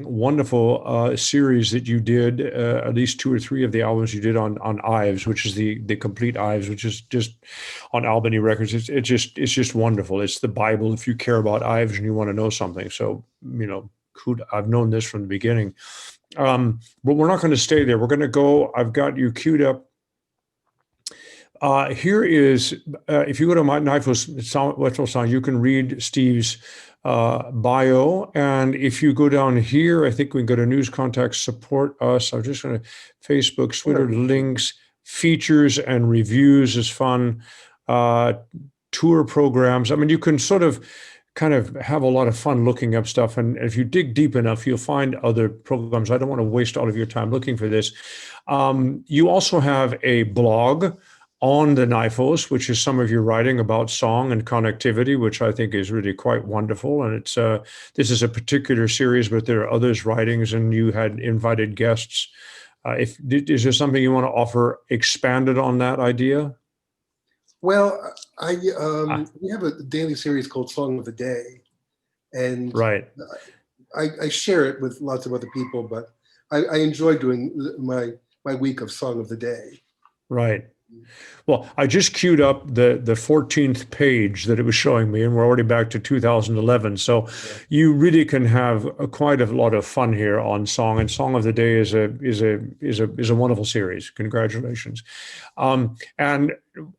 wonderful series that you did, at least 2 or 3 of the albums you did on Ives, which is the complete Ives, which is just on Albany Records. It's just wonderful. It's the Bible if you care about Ives and you want to know something. So, I've known this from the beginning. But we're not going to stay there. We're going to go. I've got you queued up. Here is, if you go to my NYFOS song, you can read Steve's bio. And if you go down here, I think we can go to news, contacts, support us. I'm just going to Facebook, Twitter, links, features and reviews is fun. Tour programs. I mean, you can sort of kind of have a lot of fun looking up stuff. And if you dig deep enough, you'll find other programs. I don't want to waste all of your time looking for this. You also have a blog on the NYFOS, which is some of your writing about song and connectivity, which I think is really quite wonderful. And it's this is a particular series, but there are others' writings, and you had invited guests. Is there something you want to offer expanded on that idea? Well, we have a daily series called Song of the Day, and right. I share it with lots of other people, but I enjoy doing my week of Song of the Day. Right. Well, I just queued up the 14th page that it was showing me, and we're already back to 2011. So you really can have quite a lot of fun here on song. And Song of the Day is a wonderful series. Congratulations. And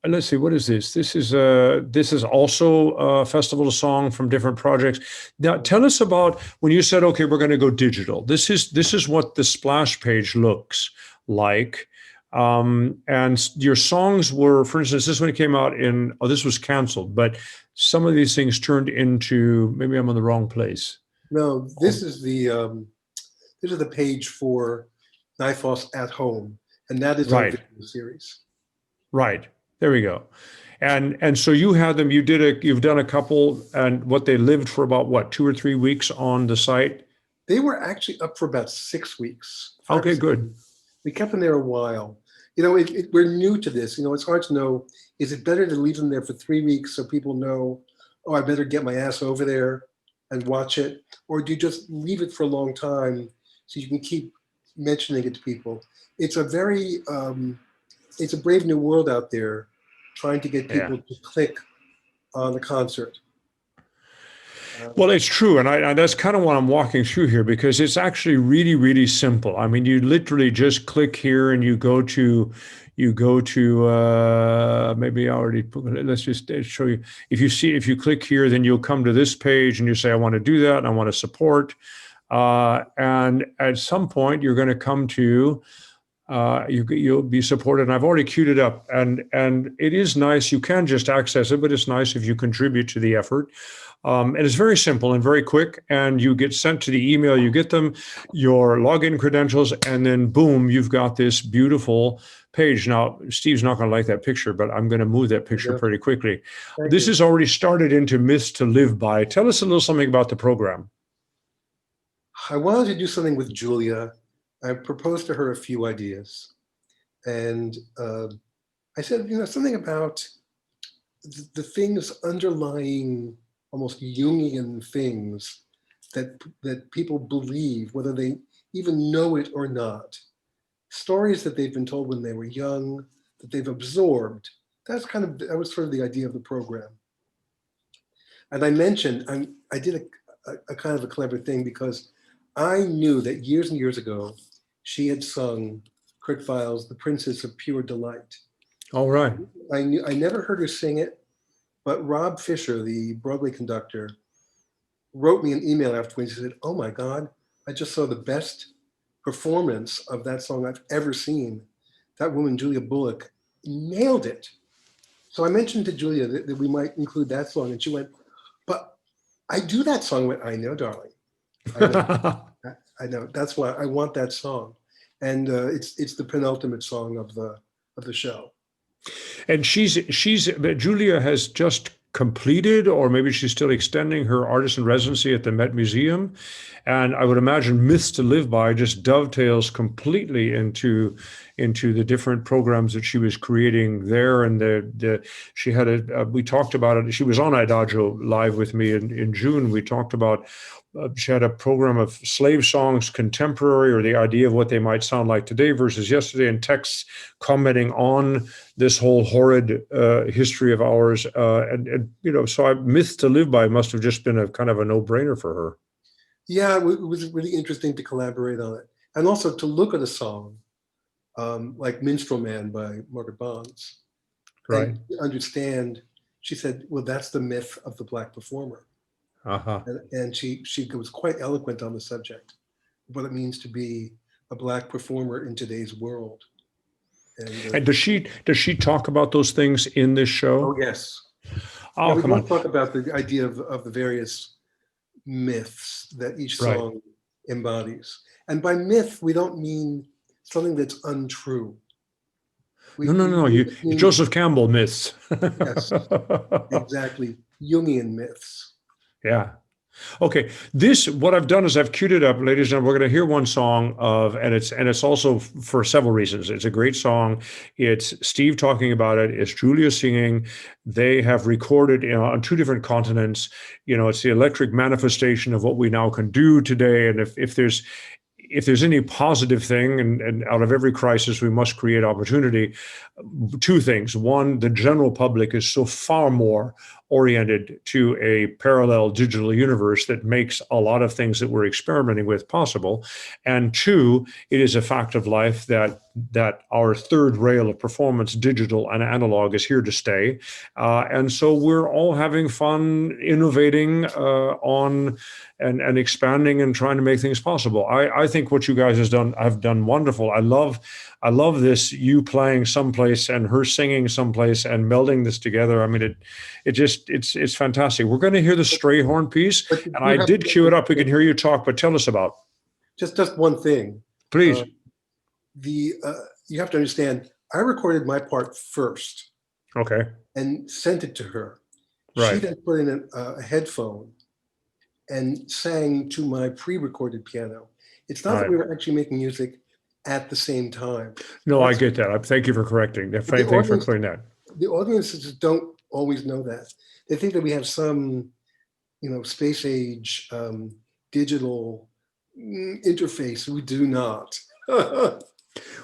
let's see, what is this? This is also a festival of song from different projects. Now, tell us about when you said, okay, we're going to go digital. This is what the splash page looks like. And your songs were, for instance, this one came out this was canceled, but some of these things turned into, maybe I'm in the wrong place. No, this is the page for NYFOS at Home, and that is our video series. Right. There we go. And so you had them, you've done a couple, and what they lived for about what, 2 or 3 weeks on the site? They were actually up for about 6 weeks. Okay, good. We kept them there a while. We're new to this. It's hard to know, is it better to leave them there for 3 weeks so people know, oh, I better get my ass over there and watch it? Or do you just leave it for a long time so you can keep mentioning it to people? It's a very, it's a brave new world out there trying to get people to click on the concert. Well, it's true, and that's kind of what I'm walking through here, because it's actually really, really simple. I mean, you literally just click here, and you go to maybe I already let's just show you. If you click here, then you'll come to this page, and you say, I want to do that, and I want to support. And at some point, you're going to come to you'll be supported. And I've already queued it up, and it is nice. You can just access it, but it's nice if you contribute to the effort. And it's very simple and very quick, and you get sent to the email, you get them, your login credentials, and then boom, you've got this beautiful page. Now, Steve's not going to like that picture, but I'm going to move that picture pretty quickly. This is already started into Myths to Live By. Tell us a little something about the program. I wanted to do something with Julia. I proposed to her a few ideas. And I said, something about the things underlying almost Jungian things that people believe, whether they even know it or not. Stories that they've been told when they were young, that they've absorbed. That was sort of the idea of the program. And I mentioned, I did a kind of a clever thing, because I knew that years and years ago, she had sung Kurt Weill's The Princess of Pure Delight. All right. I never heard her sing it, but Rob Fisher, the Broadway conductor, wrote me an email afterwards. He said, oh my God, I just saw the best performance of that song I've ever seen. That woman, Julia Bullock, nailed it. So I mentioned to Julia that we might include that song, and she went, but I do that song. I went, I know, darling. I know. I know. That's why I want that song. And it's the penultimate song of the show. And Julia has just completed, or maybe she's still extending her artist in residency at the Met Museum. And I would imagine Myths to Live By just dovetails completely into the different programs that she was creating there. And she had we talked about it. She was on Idagio Live with me in June. We talked about she had a program of slave songs contemporary, or the idea of what they might sound like today versus yesterday, and texts commenting on this whole horrid history of ours. So Myth to Live By must have just been a kind of a no-brainer for her. Yeah, it was really interesting to collaborate on it. And also to look at a song like Minstrel Man by Margaret Bonds. Right. And understand, she said, well, that's the myth of the Black performer. Uh-huh. And she was quite eloquent on the subject, what it means to be a Black performer in today's world. And does she talk about those things in this show? Oh, yes. Oh, we come on. talk about the idea of the various myths that each song embodies. And by myth, we don't mean something that's untrue. No. Joseph Campbell myths. Yes, exactly. Jungian myths. Yeah. Okay. What I've done is I've queued it up, ladies and gentlemen. We're going to hear one song and it's also for several reasons. It's a great song. It's Steve talking about it. It's Julia singing. They have recorded on two different continents. It's the electric manifestation of what we now can do today. And if there's any positive thing, and out of every crisis, we must create opportunity. Two things. One, the general public is so far more oriented to a parallel digital universe that makes a lot of things that we're experimenting with possible. And two, it is a fact of life that our third rail of performance, digital and analog, is here to stay. And so we're all having fun innovating on and expanding and trying to make things possible. I think what you guys have done wonderful. I love this, you playing someplace and her singing someplace and melding this together. I mean, it's fantastic. We're going to hear the Strayhorn piece, and I did cue it up. We can hear you talk, but tell us about. Just one thing. Please. You have to understand, I recorded my part first. Okay. And sent it to her. Right. She then put in a headphone and sang to my pre-recorded piano. It's not that we were actually making music at the same time. No, I get that. Thank you for correcting that. Thank you for clearing that. The audiences don't always know that. They think that we have some, space age digital interface. We do not.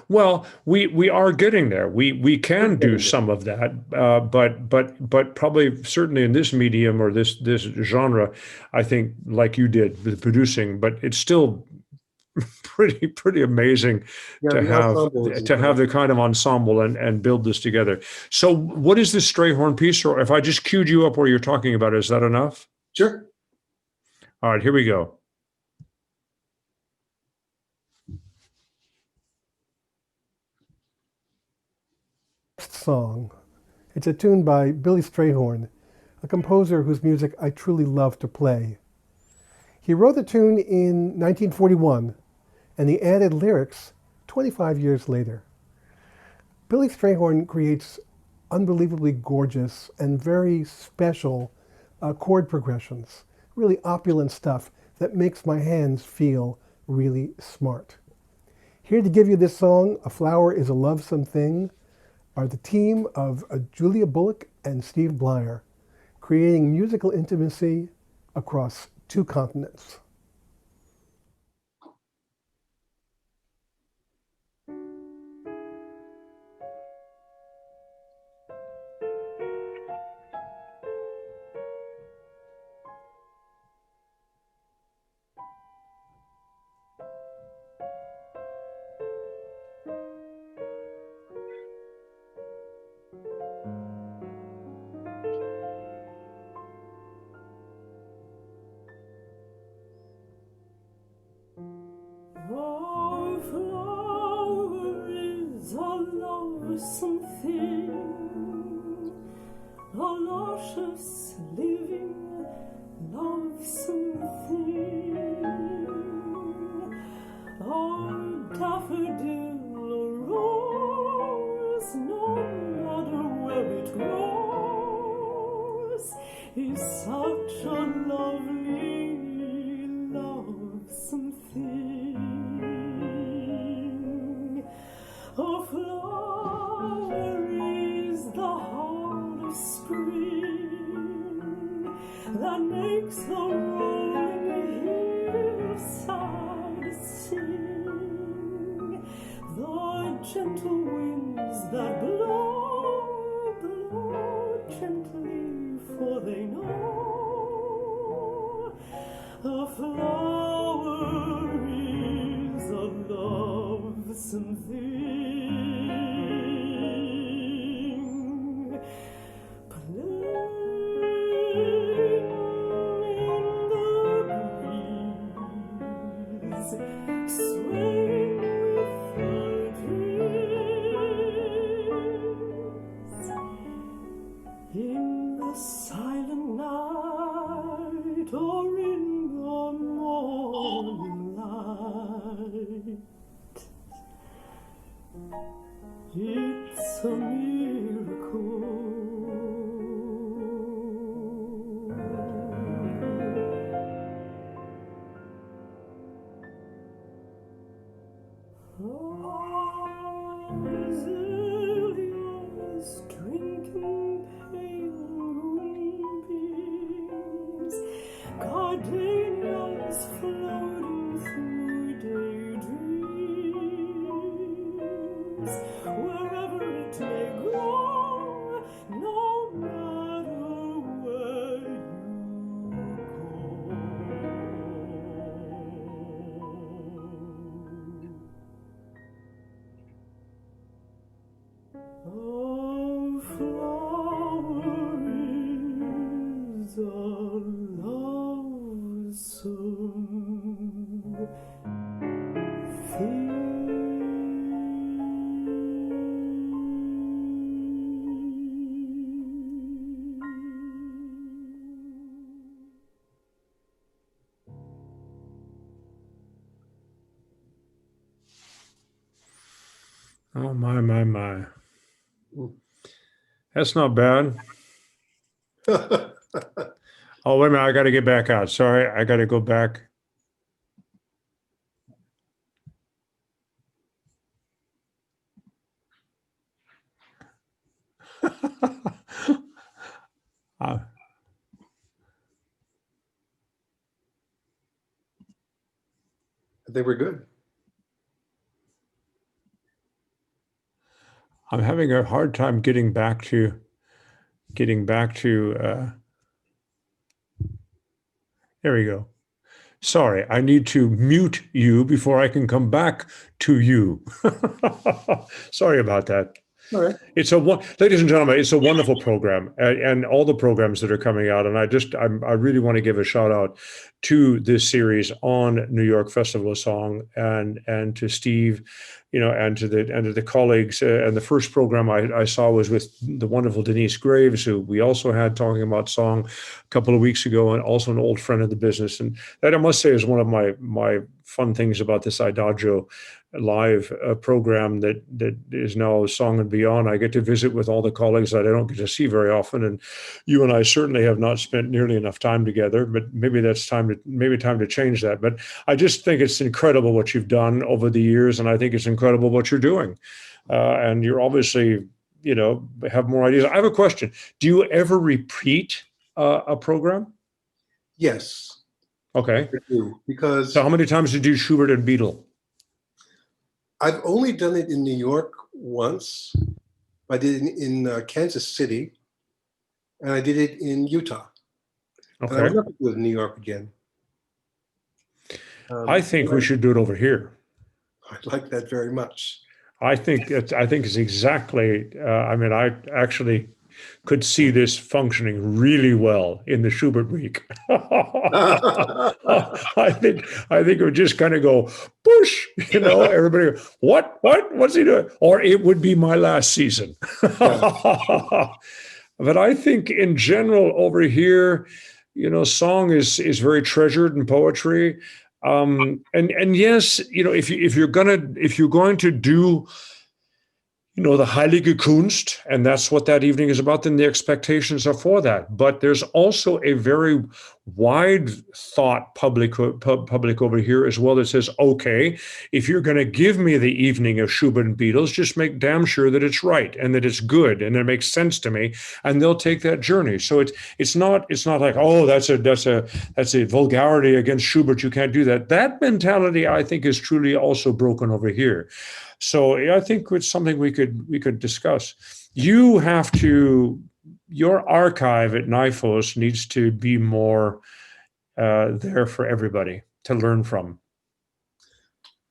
Well, we are getting there. We can do some of that, but probably certainly in this medium or this genre, I think like you did with producing, but it's still pretty amazing to have the kind of ensemble and build this together. So what is this Strayhorn piece? Or if I just queued you up where you're talking about it, is that enough? Sure. All right, here we go. Song. It's a tune by Billy Strayhorn, a composer whose music I truly love to play. He wrote the tune in 1941, and he added lyrics 25 years later. Billy Strayhorn creates unbelievably gorgeous and very special chord progressions, really opulent stuff that makes my hands feel really smart. Here to give you this song, A Flower is a Lovesome Thing, are the team of Julia Bullock and Steve Blier, creating musical intimacy across two continents. Something, a luscious living, lovesome thing, a daffodil, a rose, no matter is such a lovely, lovesome thing. A flower is the heart of spring that makes the rolling hillside sing. The gentle winds that blow, blow gently, for they know a flower is a lovesome thing. Playing in the breeze, swaying with the trees, in the silent night or in the morning light. It's a miracle. Azaleas drinking pale moonbeams, gardenias floating through daydreams. Wherever it may grow, no matter where you go. A flower is a lonesome thing. Oh, my. That's not bad. Oh, wait a minute. I got to get back out. Sorry. I got to go back. Uh, I think we're good. I'm having a hard time getting back to there we go. Sorry, I need to mute you before I can come back to you. Sorry about that. All right. Ladies and gentlemen, it's a wonderful program, and all the programs that are coming out. And I really want to give a shout out to this series on New York Festival of Song, and to Steve, and to the colleagues. And the first program I saw was with the wonderful Denise Graves, who we also had talking about song a couple of weeks ago, and also an old friend of the business. And that, I must say, is one of my fun things about this IDAGIO live program that is now Song and Beyond. I get to visit with all the colleagues that I don't get to see very often, and you and I certainly have not spent nearly enough time together. But maybe that's time to change that. But I just think it's incredible what you've done over the years, and I think it's incredible what you're doing. And you're obviously, have more ideas. I have a question. Do you ever repeat a program? Yes. Okay. I do, because So how many times did you do Schubert and Beatle? I've only done it in New York once. I did it in Kansas City, and I did it in Utah. And I Okay. would love to do it in New York again. I think we should do it over here. I'd like that very much. I think it's exactly. I actually could see this functioning really well in the Schubert week. I think it would just kind of go push, everybody go, what's he doing? Or it would be my last season. But I think in general over here, song is very treasured in poetry. And yes, if you're going to do you know, the Heilige Kunst, and that's what that evening is about, then the expectations are for that. But there's also a very wide thought public over here as well that says, okay, if you're going to give me the evening of Schubert and Beatles, just make damn sure that it's right and that it's good and it makes sense to me, and they'll take that journey. So it's not like, oh, that's a vulgarity against Schubert, you can't do that. That mentality, I think, is truly also broken over here. So I think it's something we could discuss. You have to, your archive at NYFOS needs to be more there for everybody to learn from.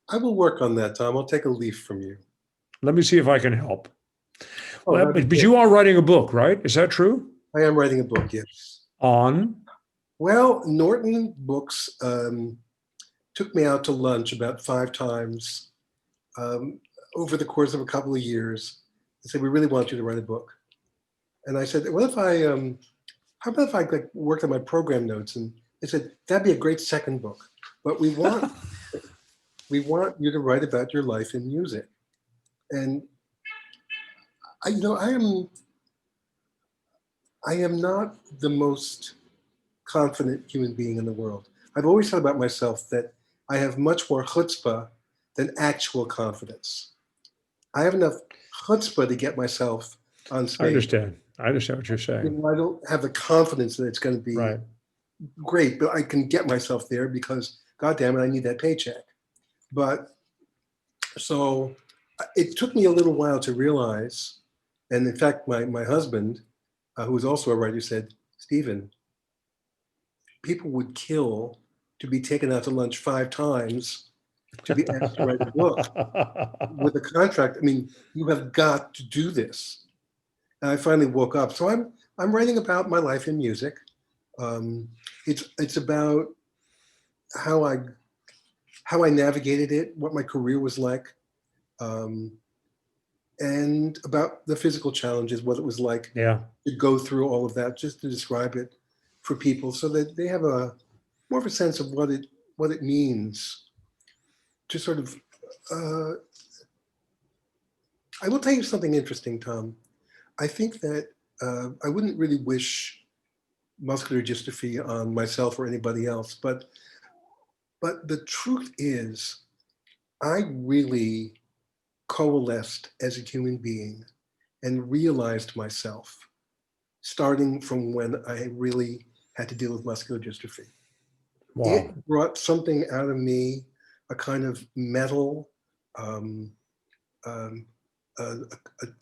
I will work on that, Tom. I'll take a leaf from you. Let me see if I can help. Oh, Well, but you are writing a book, right? Is that true? I am writing a book, yes. On? Well, Norton Books took me out to lunch about 5 times over the course of a couple of years. They said, we really want you to write a book. And I said, what if how about if I like worked on my program notes? And they said, that'd be a great second book, but we want you to write about your life in music. And I am not the most confident human being in the world. I've always thought about myself that I have much more chutzpah than actual confidence. I have enough chutzpah to get myself on stage. I understand what you're saying. I don't have the confidence that it's going to be great, but I can get myself there because, God damn it, I need that paycheck. But so it took me a little while to realize, and in fact, my husband, who was also a writer, said, Steven, people would kill to be taken out to lunch 5 times to be asked to write a book with a contract. I mean, you have got to do this. And I finally woke up. So I'm writing about my life in music. It's about how I navigated it, what my career was like, and about the physical challenges, what it was like to go through all of that, just to describe it for people so that they have more of a sense of what it means to sort of, I will tell you something interesting, Tom. I think that I wouldn't really wish muscular dystrophy on myself or anybody else, but the truth is, I really coalesced as a human being and realized myself starting from when I really had to deal with muscular dystrophy. Wow. It brought something out of me, a kind of metal, a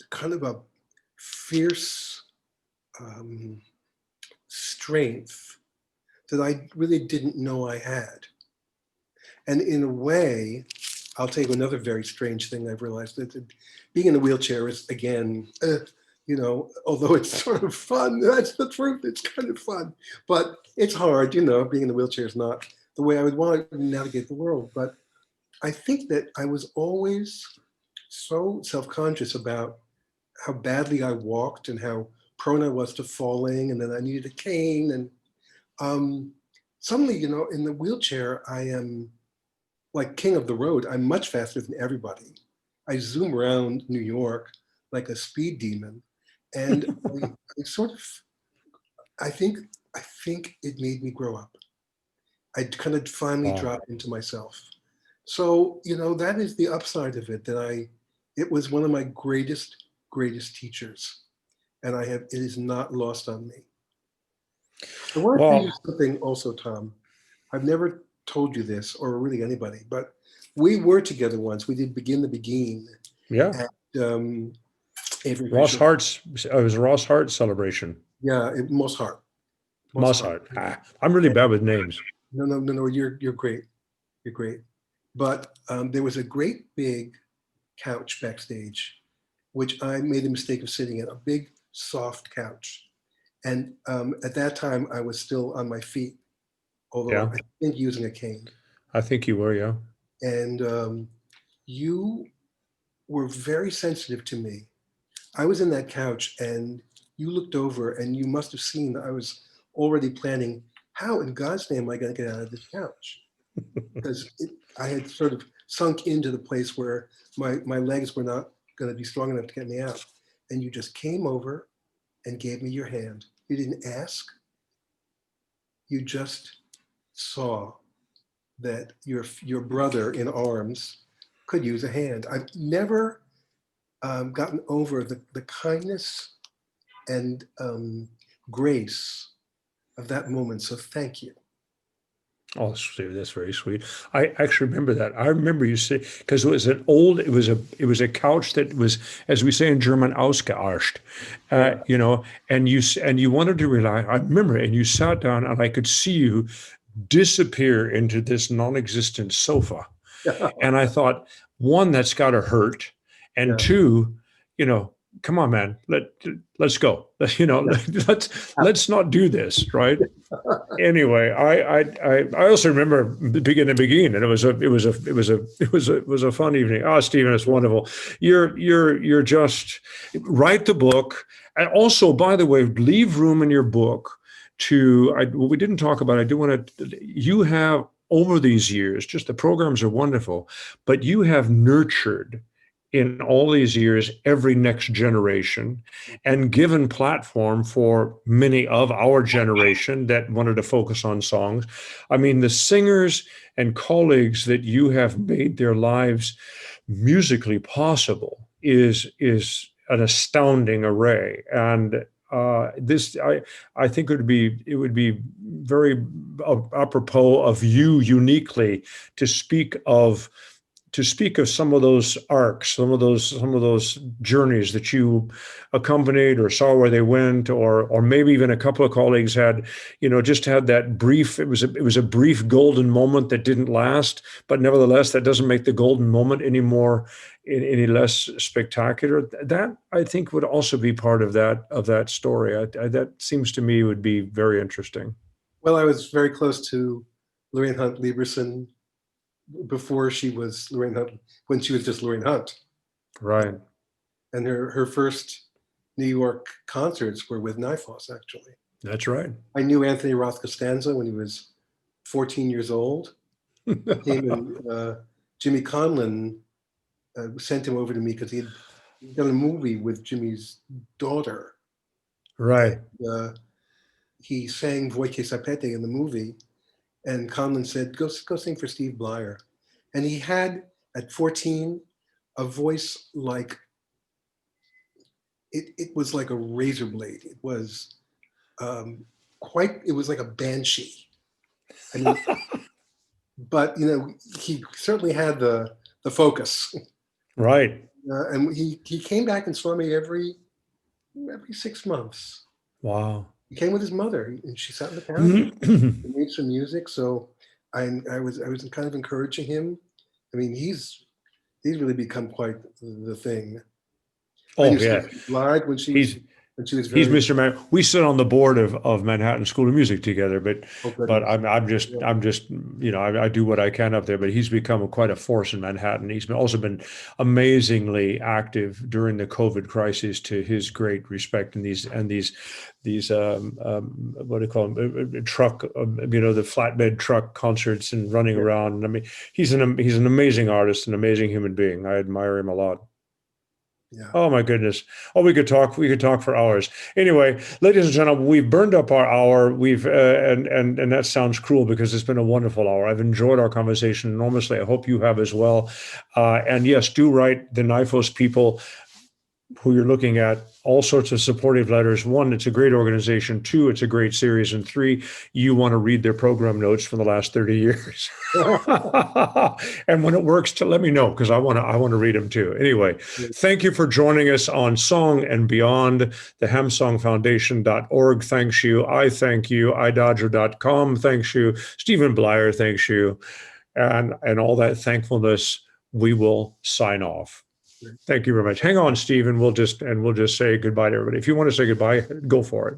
kind of a fierce strength that I really didn't know I had. And in a way, I'll tell you another very strange thing I've realized, that being in a wheelchair is, again, although it's sort of fun, that's the truth, it's kind of fun, but it's hard, being in a wheelchair is not the way I would want to navigate the world. But I think that I was always so self-conscious about how badly I walked and how prone I was to falling, and then I needed a cane. And suddenly, in the wheelchair, I am like king of the road. I'm much faster than everybody. I zoom around New York like a speed demon. And I think it made me grow up. I kind of finally dropped into myself. So, that is the upside of it, that it was one of my greatest teachers. And it is not lost on me. I want to tell you something also, Tom. I've never told you this, or really anybody, but we were together once. We did Begin the Begin. Yeah. At, Ross Hart's, it was a Ross Hart celebration. Yeah, Moss Hart. Moss Hart. I'm really bad with names. No, you're great. You're great. But there was a great big couch backstage, which I made the mistake of sitting at, a big, soft couch. And at that time, I was still on my feet, although I think using a cane. I think you were, yeah. And you were very sensitive to me. I was in that couch and you looked over and you must have seen that I was already planning, how in God's name am I going to get out of this couch? Because I had sort of sunk into the place where my legs were not going to be strong enough to get me out. And you just came over and gave me your hand. You didn't ask. You just saw that your brother in arms could use a hand. I've never gotten over the kindness and grace of that moment. So thank you. Oh, Steve, that's very sweet. I actually remember that. I remember you say, because it was it was a couch that was, as we say in German, ausgearscht, you know, and you wanted to rely. I remember, and you sat down, and I could see you disappear into this non-existent sofa, and I thought, one, that's got to hurt, and Yeah. two, you know, come on, man, let's go. You know, let's not do this, right? Anyway, I also remember beginning, and it was a fun evening. Oh, Stephen, it's wonderful. You're just write the book, and also, by the way, leave room in your book to. What we didn't talk about, I do want to. You have over these years, just the programs are wonderful, but you have nurtured in all these years every next generation and given platform for many of our generation that wanted to focus on songs. I mean, the singers and colleagues that you have made their lives musically possible is an astounding array. And I think it would be very apropos of you uniquely to speak of some of those arcs, some of those journeys that you accompanied or saw where they went, or maybe even a couple of colleagues had, you know, just had that brief. It was a brief golden moment that didn't last, but nevertheless, that doesn't make the golden moment any less spectacular. That I think would also be part of that story. That seems to me would be very interesting. Well, I was very close to Lorraine Hunt Lieberson before she was Lorraine Hunt, when she was just Lorraine Hunt. Right. And her first New York concerts were with NYFOS, actually. That's right. I knew Anthony Roth Costanza when he was 14 years old. Jimmy Conlon sent him over to me because he had done a movie with Jimmy's daughter. Right. And, he sang Voi che sapete in the movie. And Conlon said, go sing for Steve Blier. And he had, at 14, a voice like, it was like a razor blade. It was it was like a banshee. I mean, but, you know, he certainly had the focus. Right. And he came back and saw me every 6 months. Wow. He came with his mother, and she sat in the piano and made some music. So I was kind of encouraging him. I mean, he's really become quite the thing. Oh yeah, Live when she was very, he's Mr. Man. We sit on the board of Manhattan School of Music together, but I'm just you know, I do what I can up there. But he's become quite a force in Manhattan. He's also been amazingly active during the COVID crisis, to his great respect. And these what do you call them, truck, you know, the flatbed truck concerts and running around. I mean, he's an amazing artist, an amazing human being. I admire him a lot. Yeah. Oh my goodness. Oh, we could talk for hours. Anyway, ladies and gentlemen, we've burned up our hour. We've and that sounds cruel because it's been a wonderful hour. I've enjoyed our conversation enormously. I hope you have as well. And yes, do write the NYFOS people who you're looking at all sorts of supportive letters. One, it's a great organization. Two, it's a great series. And three, you want to read their program notes from the last 30 years. And when it works, to let me know, because I want to read them too. Anyway, thank you for joining us on Song and Beyond. The HamsongFoundation.org thanks you. I thank you. IDAGIO.com thanks you. Steven Blier thanks you. And all that thankfulness, we will sign off. Thank you very much. Hang on, Stephen. We'll just say goodbye to everybody. If you want to say goodbye, go for it.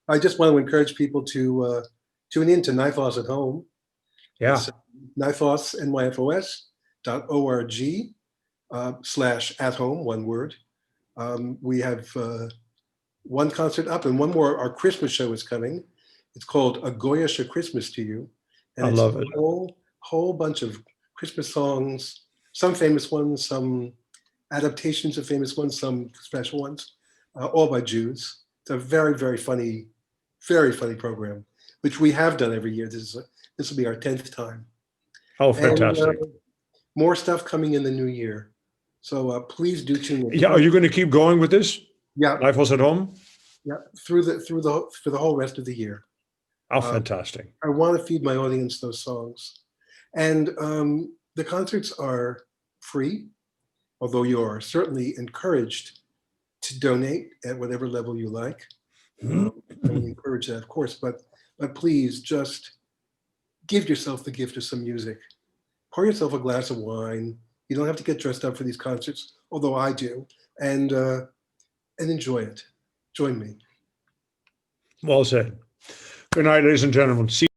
I just want to encourage people to tune in to NYFOS at Home. Yeah. It's NYFOS, NYFOS.org / at home, one word. We have one concert up and one more. Our Christmas show is coming. It's called A Goyish Christmas to You. And I love it. A whole bunch of Christmas songs, some famous ones, some adaptations of famous ones, some special ones, all by Jews. It's a very, very funny program, which we have done every year. This will be our 10th time. Oh, fantastic. And, more stuff coming in the new year. So please do tune in. Yeah, are you going to keep going with this? Yeah. NYFOS at Home? Yeah, for the whole rest of the year. Oh, fantastic. I want to feed my audience those songs. And the concerts are free, although you are certainly encouraged to donate at whatever level you like. And we encourage that, of course, but please just give yourself the gift of some music. Pour yourself a glass of wine. You don't have to get dressed up for these concerts, although I do, and enjoy it. Join me. Well said. Good night, ladies and gentlemen. See